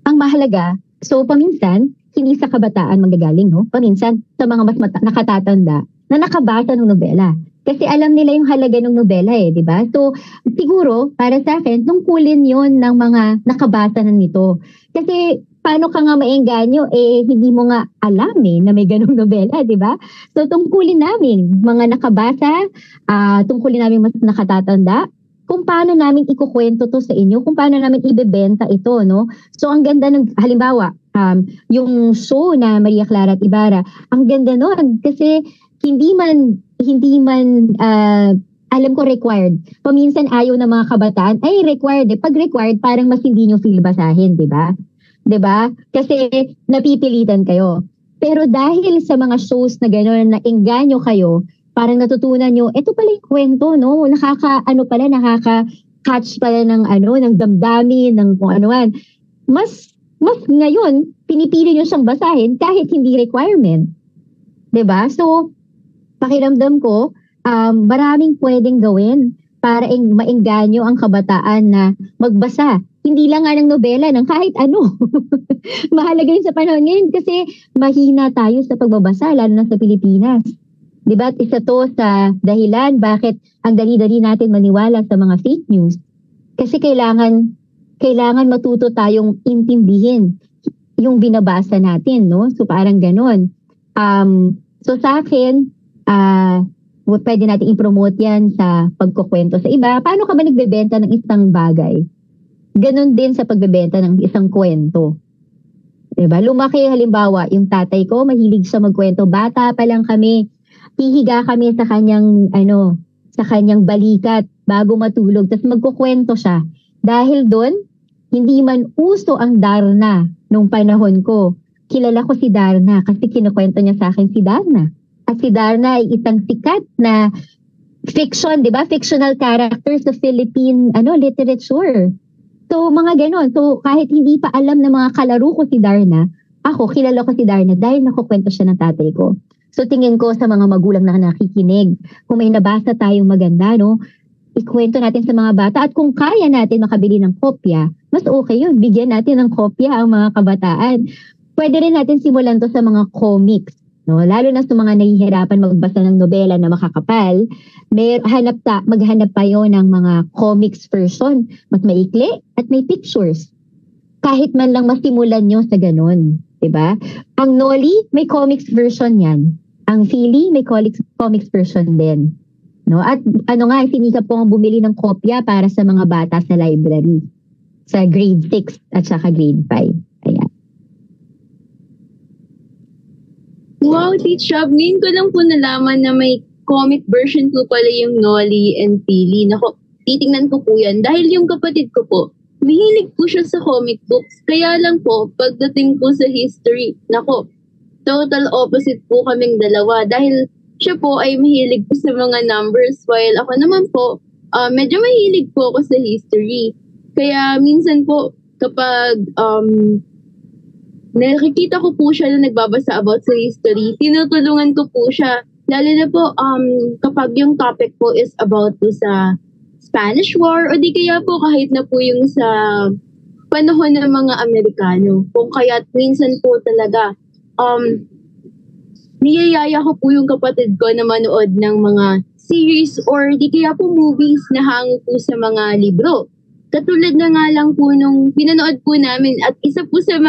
Ang mahalaga, so paminsan, hindi sa kabataan manggagaling, no? Paminsan, sa mga mas nakatatanda na nakabasa ng nobela. Kasi alam nila yung halaga ng nobela di ba? So, siguro, para sa akin, tungkulin yon ng mga nakabasa na nito. Kasi, paano ka nga maengganyo, hindi mo nga alam na may ganong nobela, di ba? So, tungkulin namin, mga nakabasa, tungkulin namin mas nakatatanda, kung paano namin ikukwento to sa inyo, kung paano namin ibebenta ito, no? So, ang ganda ng, halimbawa, yung show na Maria Clara at Ibarra, ang ganda nun kasi hindi man alam ko required. Paminsan ayaw ng mga kabataan, ay required. Pag required, parang mas hindi nyo feel basahin, di ba? Di ba? Kasi napipilitan kayo. Pero dahil sa mga shows na gano'n, na engganyo kayo, parang natutunan nyo, ito pala yung kwento, no? Nakaka-catch pala ng damdamin, ng kung anuan. Mas ngayon, pinipili nyo siyang basahin kahit hindi requirement. Diba? So, pakiramdam ko, maraming pwedeng gawin para maengganyo ang kabataan na magbasa. Hindi lang nga ng nobela, ng kahit ano. Mahalaga yun sa panahon ngayon kasi mahina tayo sa pagbabasa, lalo na sa Pilipinas. Diba? At isa to sa dahilan bakit ang dali-dali natin maniwala sa mga fake news. Kasi kailangan matuto tayong intindihin yung binabasa natin, no? So parang ganon. So sa akin, pwede natin i-promote yan sa pagkukwento sa iba. Paano ka ba nagbebenta ng isang bagay? Ganon din sa pagbebenta ng isang kwento. Diba? Lumaki halimbawa, yung tatay ko, mahilig siya magkwento. Bata pa lang kami, hihiga kami sa kanyang balikat bago matulog. Tapos magkukwento siya. Dahil doon, hindi man uso ang Darna nung panahon ko. Kilala ko si Darna kasi kinukwento niya sa akin si Darna. At si Darna ay isang sikat na fiction, di ba? Fictional character sa Philippine literature. So, mga ganon. So, kahit hindi pa alam ng mga kalaro ko si Darna, kilala ko si Darna dahil nakukwento siya ng tatay ko. So, tingin ko sa mga magulang na nakikinig, kung may nabasa tayong maganda, no? Ikwento natin sa mga bata at kung kaya natin makabili ng kopya, mas okay yun. Bigyan natin ng kopya ang mga kabataan. Pwede rin natin simulan to sa mga comics, no? Lalo na sa mga nahihirapan magbasa ng nobela na makakapal, maghanap tayo ng mga comics version. Mas maikli at may pictures. Kahit man lang masimulan nyo sa ganun. Diba? Ang Noli, may comics version yan. Ang Philly, may comics version din. No? At sinikap po ang bumili ng kopya para sa mga bata sa library. Sa grade 6 at saka grade 5. Ayan. Wow, Teacher, ngayon ko lang po nalaman na may comic version po pala yung Noli and Philly. Nako, titingnan ko po yan. Dahil yung kapatid ko po, mahilig po siya sa comic books. Kaya lang po, pagdating po sa history, nako, total opposite po kaming dalawa. Dahil siya po ay mahilig po sa mga numbers while ako naman po, medyo mahilig po ako sa history. Kaya minsan po, kapag nakikita ko po siya na nagbabasa about sa history, tinutulungan ko po siya. Lalo na po kapag yung topic po is about po sa Spanish War o di kaya po kahit na po yung sa panahon ng mga Amerikano. Kung kaya't minsan po talaga, niyayaya ko po yung kapatid ko na manood ng mga series or di kaya po movies na hango po sa mga libro. Katulad na nga lang po nung pinanood po namin at isa po sa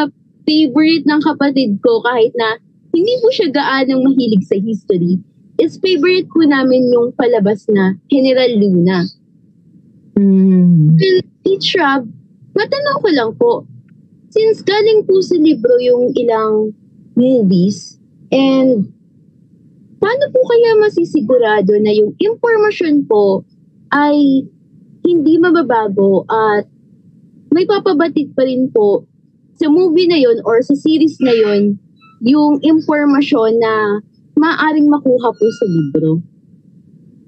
favorite ng kapatid ko kahit na hindi po siya gaanong mahilig sa history, is favorite po namin yung palabas na General Luna. Teacher, matanong ko lang po, since galing po sa libro yung ilang movies, and paano po kaya masisigurado na yung impormasyon po ay hindi mababago at may papabatid pa rin po sa movie na yon or sa series na yon yung impormasyon na maaaring makuha po sa libro?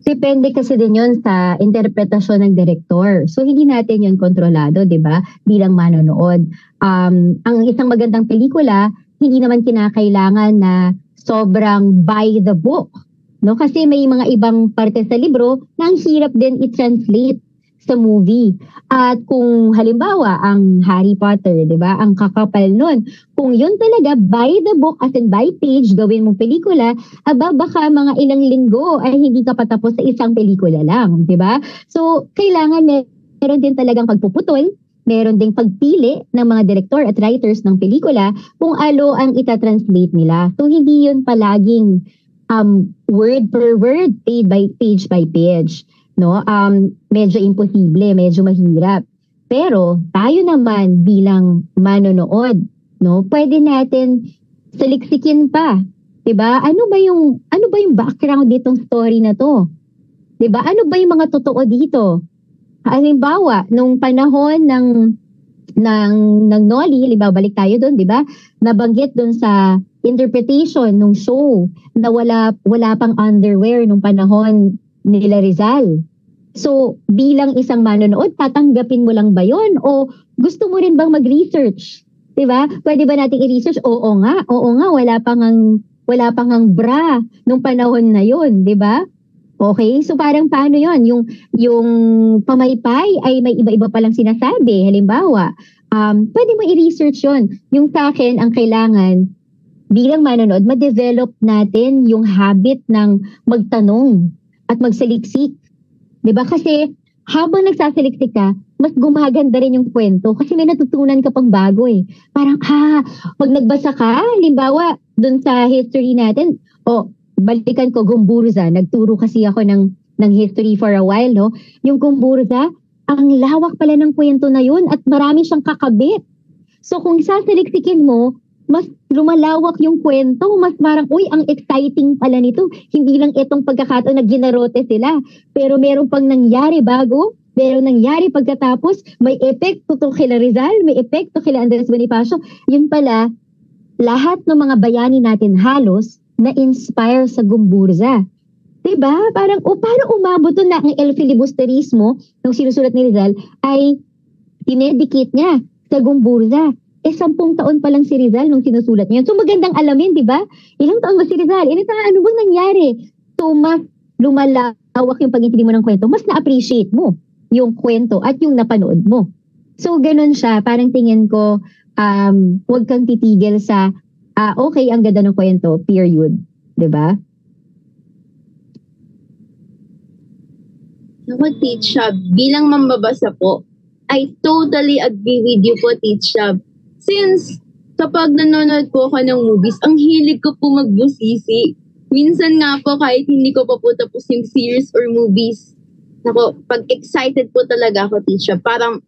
Depende kasi din yun sa interpretasyon ng director. So, hindi natin yun kontrolado, di ba? Bilang manonood. Ang isang magandang pelikula, hindi naman kinakailangan na sobrang by the book. No? Kasi may mga ibang parte sa libro na ang hirap din i-translate sa movie. At kung halimbawa, ang Harry Potter, di ba? Ang kakapal nun. Kung yun talaga, by the book, as in by page, gawin mong pelikula, baka mga ilang linggo ay hindi ka patapos sa isang pelikula lang, di ba? So, kailangan meron din talagang pagpuputol, meron ding pagpili ng mga director at writers ng pelikula kung ano ang itatranslate nila. So, hindi yun palaging word per word, page by page. No, medyo imposible, medyo mahirap. Pero tayo naman bilang manonood, no, pwede natin saliksikin pa, 'di ba? Ano ba yung background nitong story na 'to? 'Di ba? Ano ba yung mga totoo dito? Halimbawa, nung panahon ng Noli, halimbawa balik tayo doon, 'di ba? Nabanggit doon sa interpretation ng show na wala pang underwear nung panahon nila Rizal. So, bilang isang manonood, tatanggapin mo lang ba yun? O gusto mo rin bang mag-research? Diba? Pwede ba nating i-research? Oo nga, wala pang ang bra nung panahon na yun, diba? Okay, so parang paano yun? Yung pamaypay ay may iba-iba palang sinasabi. Halimbawa, pwede mo i-research yun. Yung sa akin, ang kailangan, bilang manonood, ma-develop natin yung habit ng magtanong at magsaliksik. Diba? Kasi habang nagsasaliksik ka, mas gumaganda rin yung kwento kasi may natutunan ka pang bago eh. Parang, pag nagbasa ka, halimbawa, dun sa history natin, balikan ko, Gumburza. Nagturo kasi ako ng history for a while, no? Yung Gumburza, ang lawak pala ng kwento na yun at marami siyang kakabit. So kung sasaliksikin mo, mas lumalawak yung kwento, mas parang, ang exciting pala nito. Hindi lang itong pagkakataon na ginarote sila, pero meron pang nangyari bago, meron nangyari pagkatapos, may epekto to kila Rizal, may epekto kila Andres Bonifacio. Yun pala, lahat ng mga bayani natin halos na-inspire sa Gumburza. Diba? Parang, paano umabot to na ang El Filibusterismo ng sinusulat ni Rizal ay dinedicate niya sa Gumburza. 10 taon pa lang si Rizal nung sinusulat niya. So magandang alamin, di ba? Ilang taon ba si Rizal? Ano bang nangyari? So mas lumalawak yung pag-intindi mo ng kwento, mas na-appreciate mo yung kwento at yung napanood mo. So ganun siya. Parang tingin ko, huwag kang titigil sa, okay, ang ganda ng kwento, period. Di ba? Ako, Teach Shab, bilang mambabasa po, I totally agree with you po, Teach Shab. Since kapag nanonood po ako ng movies, ang hilig ko po magbusisi. Minsan nga po kahit hindi ko pa po tapos yung series or movies, pag excited po talaga ako, Teacher, parang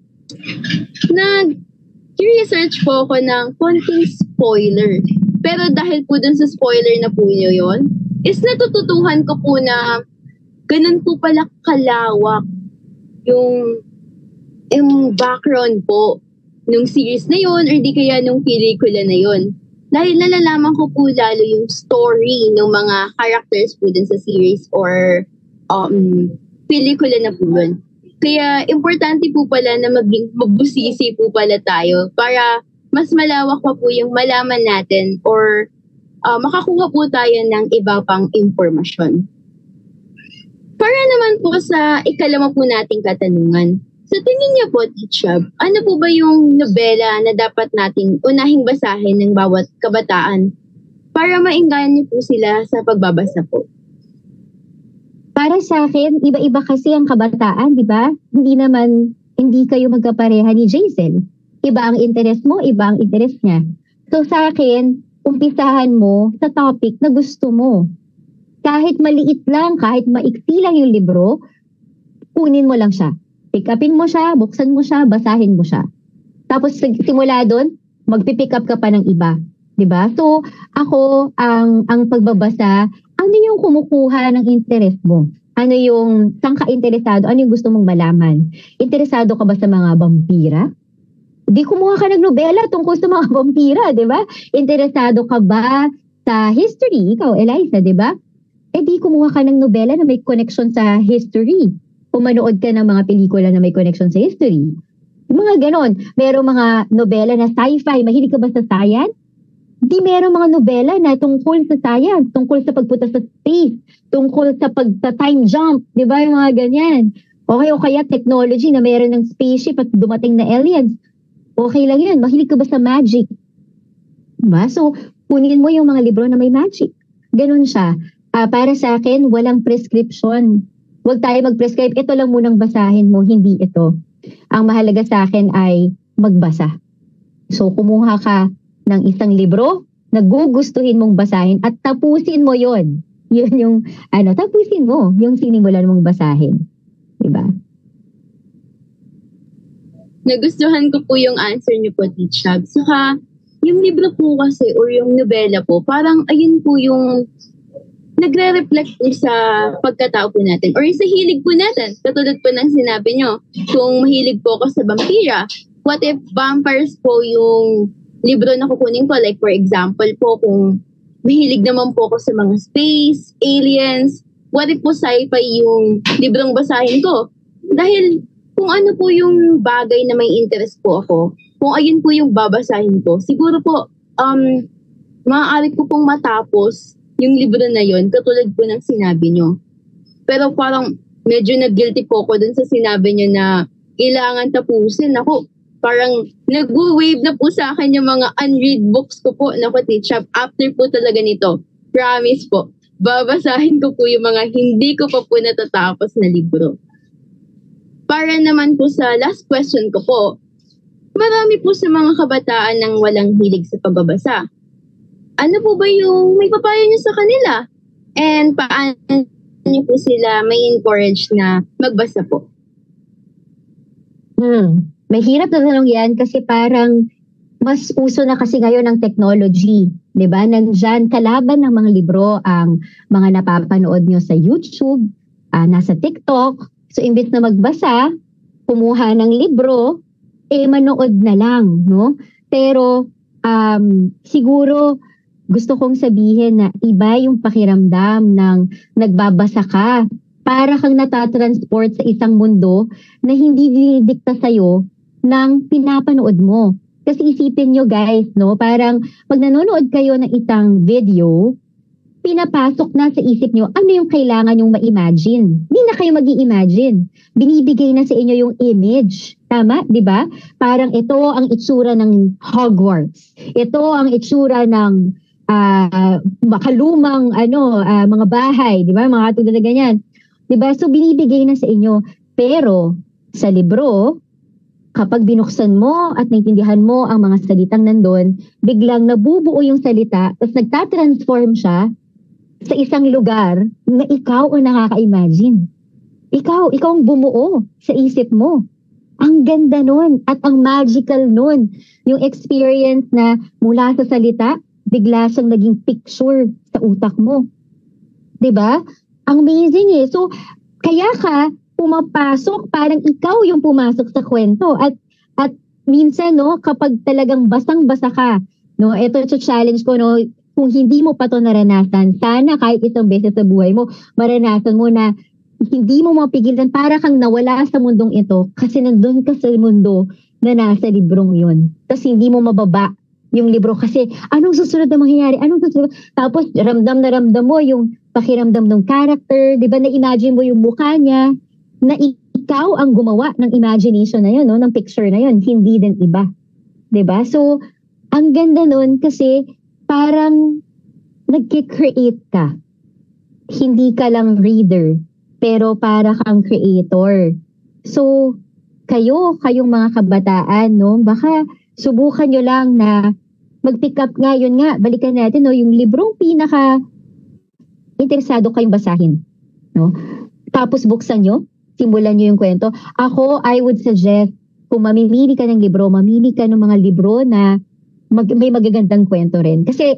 nag-research po ako ng konting spoiler. Pero dahil po dun sa spoiler na po yun, is natututuhan ko po na ganun po pala kalawak yung background po nung series na yun or di kaya nung pelikula na yun. Dahil nalalaman ko po lalo yung story ng mga characters po dun sa series or pelikula na po yun. Kaya importante po pala na magbusisi po pala tayo para mas malawak pa po yung malaman natin or makakuha po tayo ng iba pang impormasyon. Para naman po sa ikalama po nating katanungan, sa tingin niyo po, Teacher, ano po ba yung nobela na dapat nating unahing basahin ng bawat kabataan para maingganyo po sila sa pagbabasa po? Para sa akin, iba-iba kasi ang kabataan, di ba? Hindi kayo magkapareha ni Jaisel. Iba ang interest mo, iba ang interest niya. So sa akin, umpisahan mo sa topic na gusto mo. Kahit maliit lang, kahit maiksi lang yung libro, kunin mo lang siya. Pick upin mo siya, buksan mo siya, basahin mo siya. Tapos simula doon, magpipick up ka pa ng iba. Diba? So, ako, ang pagbabasa, ano yung kumukuha ng interest mo? Ano yung, saan ka interesado? Ano yung gusto mong malaman? Interesado ka ba sa mga vampira? Di kumuha ka ng nobela tungkol sa mga vampira, di ba? Interesado ka ba sa history, ikaw, Eliza, di ba? Di kumuha ka ng nobela na may connection sa history. O manood ka ng mga pelikula na may connection sa history. Mga ganon. Merong mga nobela na sci-fi. Mahilig ka ba sa science? Di merong mga nobela na tungkol sa science, tungkol sa pagpunta sa space, tungkol sa time jump, di ba? Yung mga ganyan. Okay, o kaya technology na meron ng spaceship at dumating na aliens. Okay lang yun. Mahilig ka ba sa magic? Diba? So, kunin mo yung mga libro na may magic. Ganon siya. Para sa akin, walang prescription. Huwag tayo mag-prescribe. Ito lang munang basahin mo, hindi ito. Ang mahalaga sa akin ay magbasa. So, kumuha ka ng isang libro na gugustuhin mong basahin at tapusin mo yon. Yun yung, tapusin mo yung sinimulan mong basahin. Diba? Nagustuhan ko po yung answer niyo po, Teachab. Saka, yung libro po kasi or yung nobela po, parang ayun po yung nagre-reflect po sa pagkatao po natin or sa hilig po natin. Katulad po ng sinabi nyo, kung mahilig po ako sa vampira, what if vampires po yung libro na kukunin ko? Like for example po, kung mahilig naman po ako sa mga space, aliens, what if po sci-fi yung librong basahin ko? Dahil kung ano po yung bagay na may interest po ako, kung ayun po yung babasahin ko, siguro po, maaari ko pong matapos yung libro na yon katulad po ng sinabi nyo. Pero parang medyo nag-guilty po ako dun sa sinabi nyo na kailangan tapusin. Ako, parang nag-wave na po sa akin yung mga unread books ko po na Teachab. After po talaga nito, promise po, babasahin ko po yung mga hindi ko pa po natatapos na libro. Para naman po sa last question ko po, marami po sa mga kabataan ng walang hilig sa pagbabasa. Ano po ba yung may papayo niyo sa kanila? And paano niyo po sila may encourage na magbasa po? Mahirap na tanong yan kasi parang mas uso na kasi ngayon ang technology. Diba? Nandyan kalaban ng mga libro ang mga napapanood nyo sa YouTube, nasa TikTok. So imbes na magbasa, kumuha ng libro, manood na lang. No? Pero siguro gusto kong sabihin na iba yung pakiramdam ng nagbabasa ka. Para kang natatransport sa isang mundo na hindi dinidikta sa'yo ng pinapanood mo. Kasi isipin nyo guys, no? Parang pag nanonood kayo ng isang video, pinapasok na sa isip nyo ano yung kailangan yung ma-imagine. Hindi na kayo mag-i-imagine. Binibigay na sa inyo yung image. Tama, di ba? Parang ito ang itsura ng Hogwarts. Ito ang itsura ng makalumang mga bahay, di ba? Mga tulad na ganyan. Di ba? So binibigay na sa inyo. Pero sa libro, kapag binuksan mo at naintindihan mo ang mga salitang nandun, biglang nabubuo yung salita, tapos nagtatransform siya sa isang lugar na ikaw ang nakaka-imagine. Ikaw ang bumuo sa isip mo. Ang ganda nun at ang magical nun. Yung experience na mula sa salita, bigla siyang naging picture sa utak mo. Diba? Amazing eh. So, kaya ka pumapasok, parang ikaw yung pumasok sa kwento. At minsan, no, kapag talagang basang-basa ka, no, ito yung challenge ko, no, kung hindi mo pa to naranasan, sana kahit isang beses sa buhay mo, maranasan mo na hindi mo mapigilan, para kang nawala sa mundong ito kasi nandun ka sa mundo na nasa librong yun. Tapos hindi mo mababa yung libro kasi anong susunod na mangyayari? Anong susunod? Tapos ramdam na ramdam mo yung pakiramdam ng character, di ba? Na-imagine mo yung mukha niya, na ikaw ang gumawa ng imagination na yun, no? Ng picture na yun, hindi din iba. Di ba? So, ang ganda nun kasi parang nag-create ka. Hindi ka lang reader, pero para kang creator. So, kayong mga kabataan, no? Baka subukan nyo lang na mag-pick up nga, yun nga, balikan natin, no? Yung librong pinaka interesado kayong basahin, no? Tapos buksan nyo, simulan nyo yung kwento. Ako, I would suggest, kung mamimili ka ng libro, mamili ka ng mga libro na may magagandang kwento rin. Kasi,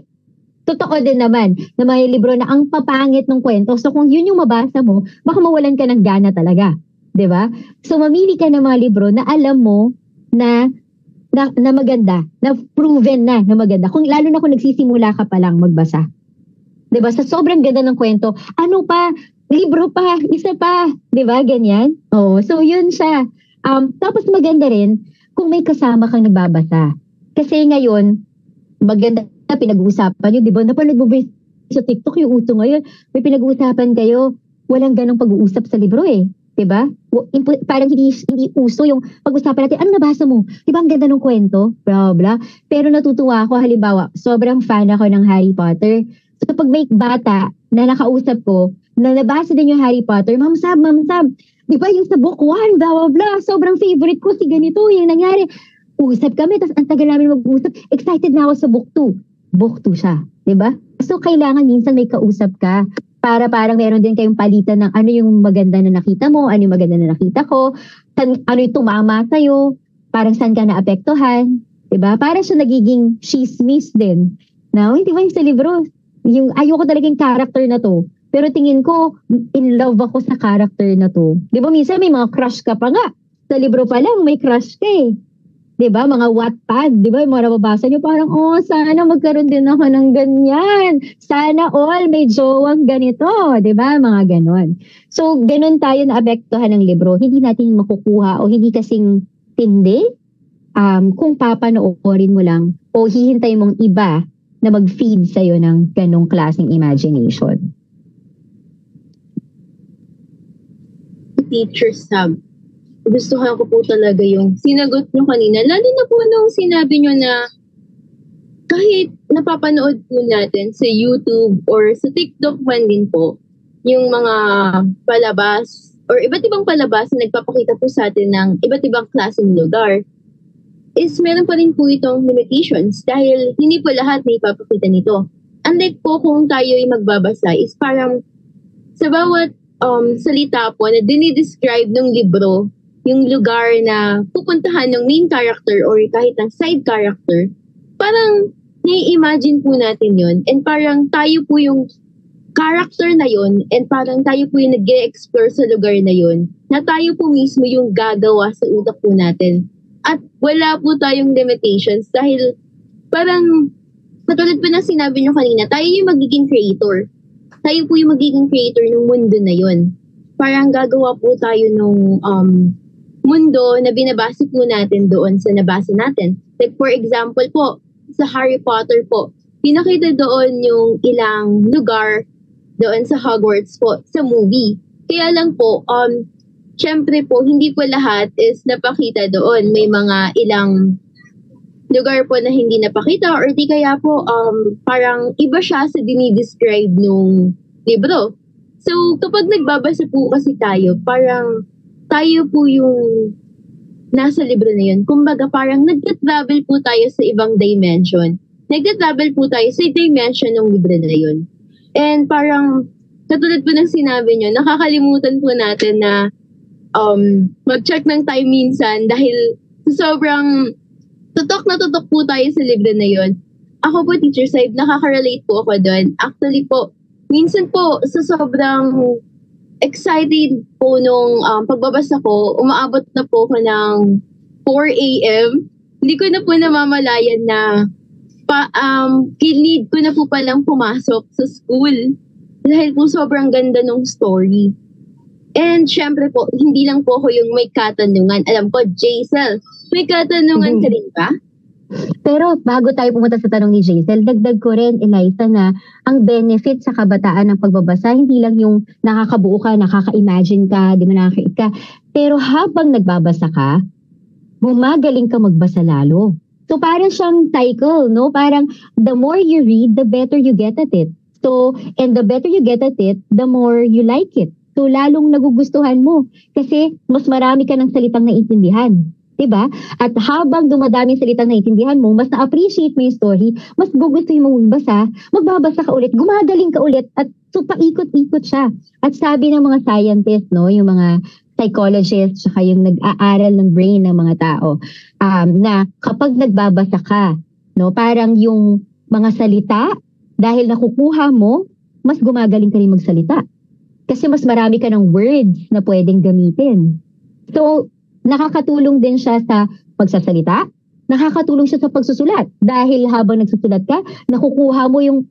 totoo din naman na may libro na ang papangit ng kwento. So, kung yun yung mabasa mo, baka mawalan ka ng gana talaga. Diba? So, mamili ka ng mga libro na alam mo na maganda, na proven na maganda. Lalo na kung nagsisimula ka pa lang magbasa. 'Di ba? Sa sobrang ganda ng kwento, ano pa, libro pa, isa pa, 'di ba? Ganyan. Oh, so yun siya. Tapos maganda rin kung may kasama kang nagbabasa. Kasi ngayon, maganda na pinag-uusapan nyo, 'di ba? Napanood mo ba sa TikTok yung uso ngayon? May pinag-uusapan kayo, walang ganong pag-uusap sa libro eh. 'Di ba? Parang hindi uso yung pag-usapan natin. Ano nabasa mo? 'Di ba ang ganda ng kwento? Blah blah. Pero natutuwa ako, halimbawa, sobrang fan ako ng Harry Potter. So pag may bata na nakausap ko, na nabasa din yung Harry Potter, Ma'am Sab, di ba yung sa book 1, blah, blah, sobrang favorite ko si ganito, yung nangyari. Usap kami, tapos ang tagal namin mag-usap. Excited na ako sa book 2. Book 2 siya, di ba? So kailangan minsan may kausap ka para parang meron din kayong palitan ng ano yung maganda na nakita mo, ano yung maganda na nakita ko, ano yung tumama sa'yo, parang saan ka naapektuhan, di ba? Para siya nagiging chismis din. Now, hindi ba yung sa libro, yung ayoko talagang character na to. Pero tingin ko, in love ako sa character na to. Di ba minsan may mga crush ka pa nga. Sa libro pa lang, may crush ka eh. Di ba? Mga Wattpad. Di ba? Yung mga nababasa nyo, parang, sana magkaroon din ako ng ganyan. Sana all may jowang ganito. Di ba? Mga ganon. So, ganon tayo naapektuhan ng libro. Hindi natin makukuha o hindi kasing tindi kung papanoorin mo lang o hihintay mong iba na mag-feed sa'yo ng ganong klaseng imagination. Teacher Sab, gustuhan ko po talaga yung sinagot nyo kanina. Lalo na po nung sinabi nyo na kahit napapanood po natin sa YouTube or sa TikTok man din po, yung mga palabas or iba't ibang palabas na nagpapakita po sa atin ng iba't ibang klaseng lugar, is meron pa rin po itong limitations dahil hindi po lahat may ipapakita nito. Unlike po kung tayo ay magbabasa, is parang sa bawat salita po na dinidescribe ng libro yung lugar na pupuntahan ng main character or kahit ng side character, parang nai-imagine po natin yun and parang tayo po yung character na yun and parang tayo po yung nag-explore sa lugar na yun na tayo po mismo yung gagawa sa utak po natin at wala po tayong limitations dahil parang katulad po na sinabi nyo kanina, tayo yung magiging creator. Tayo po yung magiging creator ng mundo na yun. Parang gagawa po tayo ng mundo na binabasa po natin doon sa nabasa natin. Like for example po, sa Harry Potter po, pinakita doon yung ilang lugar doon sa Hogwarts po, sa movie. Kaya lang po, syempre po, hindi po lahat is napakita doon. May mga ilang lugar po na hindi napakita or di kaya po parang iba siya sa dinidescribe nung libro. So kapag nagbabasa po kasi tayo, parang tayo po yung nasa libro na yun. Kumbaga parang nagta-travel po tayo sa ibang dimension. Nagta-travel po tayo sa dimension ng libro na yun. And parang katulad po ng sinabi nyo, nakakalimutan po natin na mag-check ng time minsan dahil sobrang tutok na tutok po tayo sa libro na yun. Ako po, Teacher Saib, nakaka-relate po ako doon. Actually po, minsan po, sa sobrang excited po nung pagbabasa ko, umaabot na po ako ng 4 a.m. Hindi ko na po namamalayan na kinid ko na po palang pumasok sa school. Dahil po sobrang ganda ng story. And syempre po, hindi lang po ako yung may katanungan. Alam ko, Jaisel, may katanungan ka rin ba? Pero bago tayo pumunta sa tanong ni Jaisel, dagdag ko rin, Eliza, na ang benefit sa kabataan ng pagbabasa, hindi lang yung nakakabuo ka, nakaka-imagine ka, di ba nakaka-it ka. Pero habang nagbabasa ka, gumagaling ka magbasa lalo. So parang siyang cycle, no? Parang the more you read, the better you get at it. So, and the better you get at it, the more you like it. So lalong nagugustuhan mo kasi mas marami ka ng salitang naiintindihan. Diba? At habang dumadami salitang naiintindihan mo, mas na-appreciate mo yung story, mas gugustuhin mo magbasa, magbabasa ka ulit, gumagaling ka ulit, at so paikot-ikot siya. At sabi ng mga scientists, no, yung mga psychologists, saka yung nag-aaral ng brain ng mga tao, na kapag nagbabasa ka, no, parang yung mga salita, dahil nakukuha mo, mas gumagaling ka rin magsalita. Kasi mas marami ka ng words na pwedeng gamitin. So, nakakatulong din siya sa pagsasalita, nakakatulong siya sa pagsusulat. Dahil habang nagsusulat ka, nakukuha mo yung,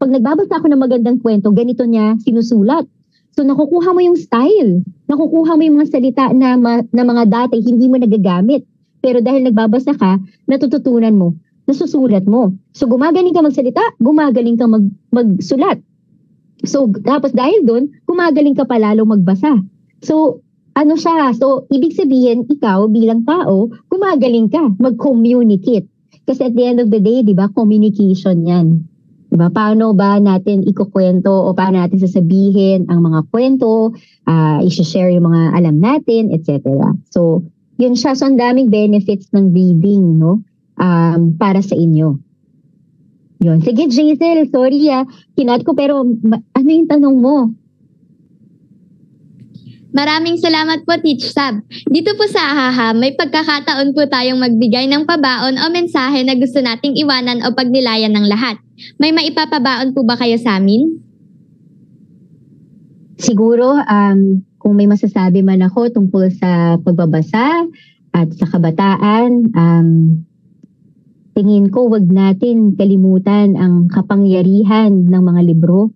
pag nagbabasa ako ng magandang kwento, ganito niya sinusulat. So nakukuha mo yung style, nakukuha mo yung mga salita na mga dati hindi mo nagagamit. Pero dahil nagbabasa ka, natututunan mo, nasusulat mo. So gumagaling ka magsalita, gumagaling ka magsulat. So tapos dahil doon, gumagaling ka palalo magbasa. So ano siya? So ibig sabihin, ikaw bilang tao, gumagaling ka mag-communicate. Kasi at the end of the day, di ba, communication yan. Diba? Paano ba natin ikukwento o paano natin sasabihin ang mga kwento, i-share yung mga alam natin, etc. So, yun siya. So, ang daming benefits ng reading, no? Para sa inyo. Yun. Sige, Jaisel, sorry kinat ko, pero ano yung tanong mo? Maraming salamat po, Teach Sab. Dito po sa AHA, may pagkakataon po tayong magbigay ng pabaon o mensahe na gusto nating iwanan o pagnilayan ng lahat. May maipapabaon po ba kayo sa amin? Siguro, kung may masasabi man ako tungkol sa pagbabasa at sa kabataan, tingin ko wag natin kalimutan ang kapangyarihan ng mga libro.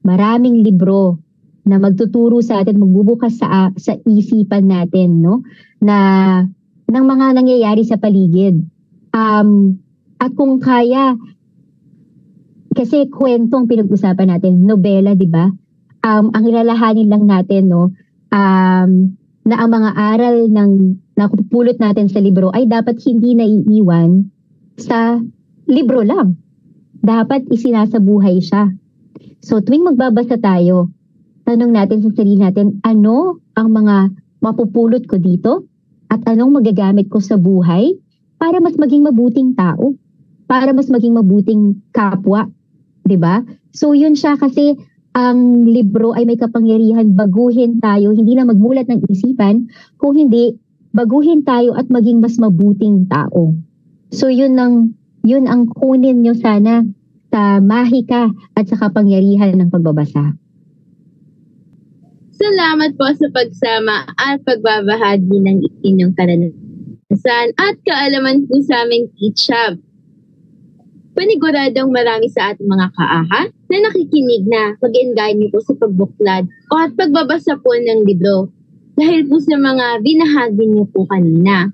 Maraming libro na magtuturo sa atin, magbubukas sa isipan natin, no? Na ng mga nangyayari sa paligid. At kung kaya, kasi kwentong pinag-usapan natin, nobela, di ba? Ang ilalahanin lang natin, no? Na ang mga aral ng napupulot natin sa libro ay dapat hindi naiiwan sa libro lang. Dapat isinasabuhay siya. So tuwing magbabasa tayo, tanong natin sa sarili natin, ano ang mga mapupulot ko dito at anong magagamit ko sa buhay para mas maging mabuting tao, para mas maging mabuting kapwa, 'di ba? So yun siya, kasi ang libro ay may kapangyarihan baguhin tayo, hindi na magmulat ng isipan, kung hindi baguhin tayo at maging mas mabuting tao. So yun ang kunin nyo sana sa mahika at sa kapangyarihan ng pagbabasa. Salamat po sa pagsama at pagbabahagi ng inyong karanasan at kaalaman po sa aming Teach Sab. Paniguradong marami sa ating mga kaaha na nakikinig na mag-engage niyo po sa pagbuklad o at pagbabasa po ng libro dahil po sa mga binahagi niyo po kanina.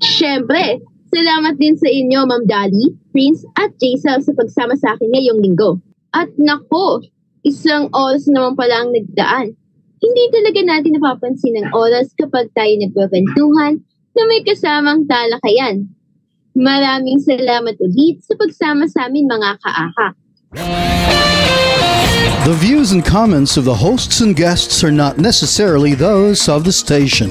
Siyempre, salamat din sa inyo, Ma'am Dali, Prince at Jaisel sa pagsama sa akin ngayong linggo. At nako, isang oras naman pala ang nagdaan. Hindi talaga natin napapansin ang oras kapag tayo nagkwentuhan na may kasamang talakayan. Maraming salamat ulit sa pagsama sa amin, mga kaaha. The views and comments of the hosts and guests are not necessarily those of the station.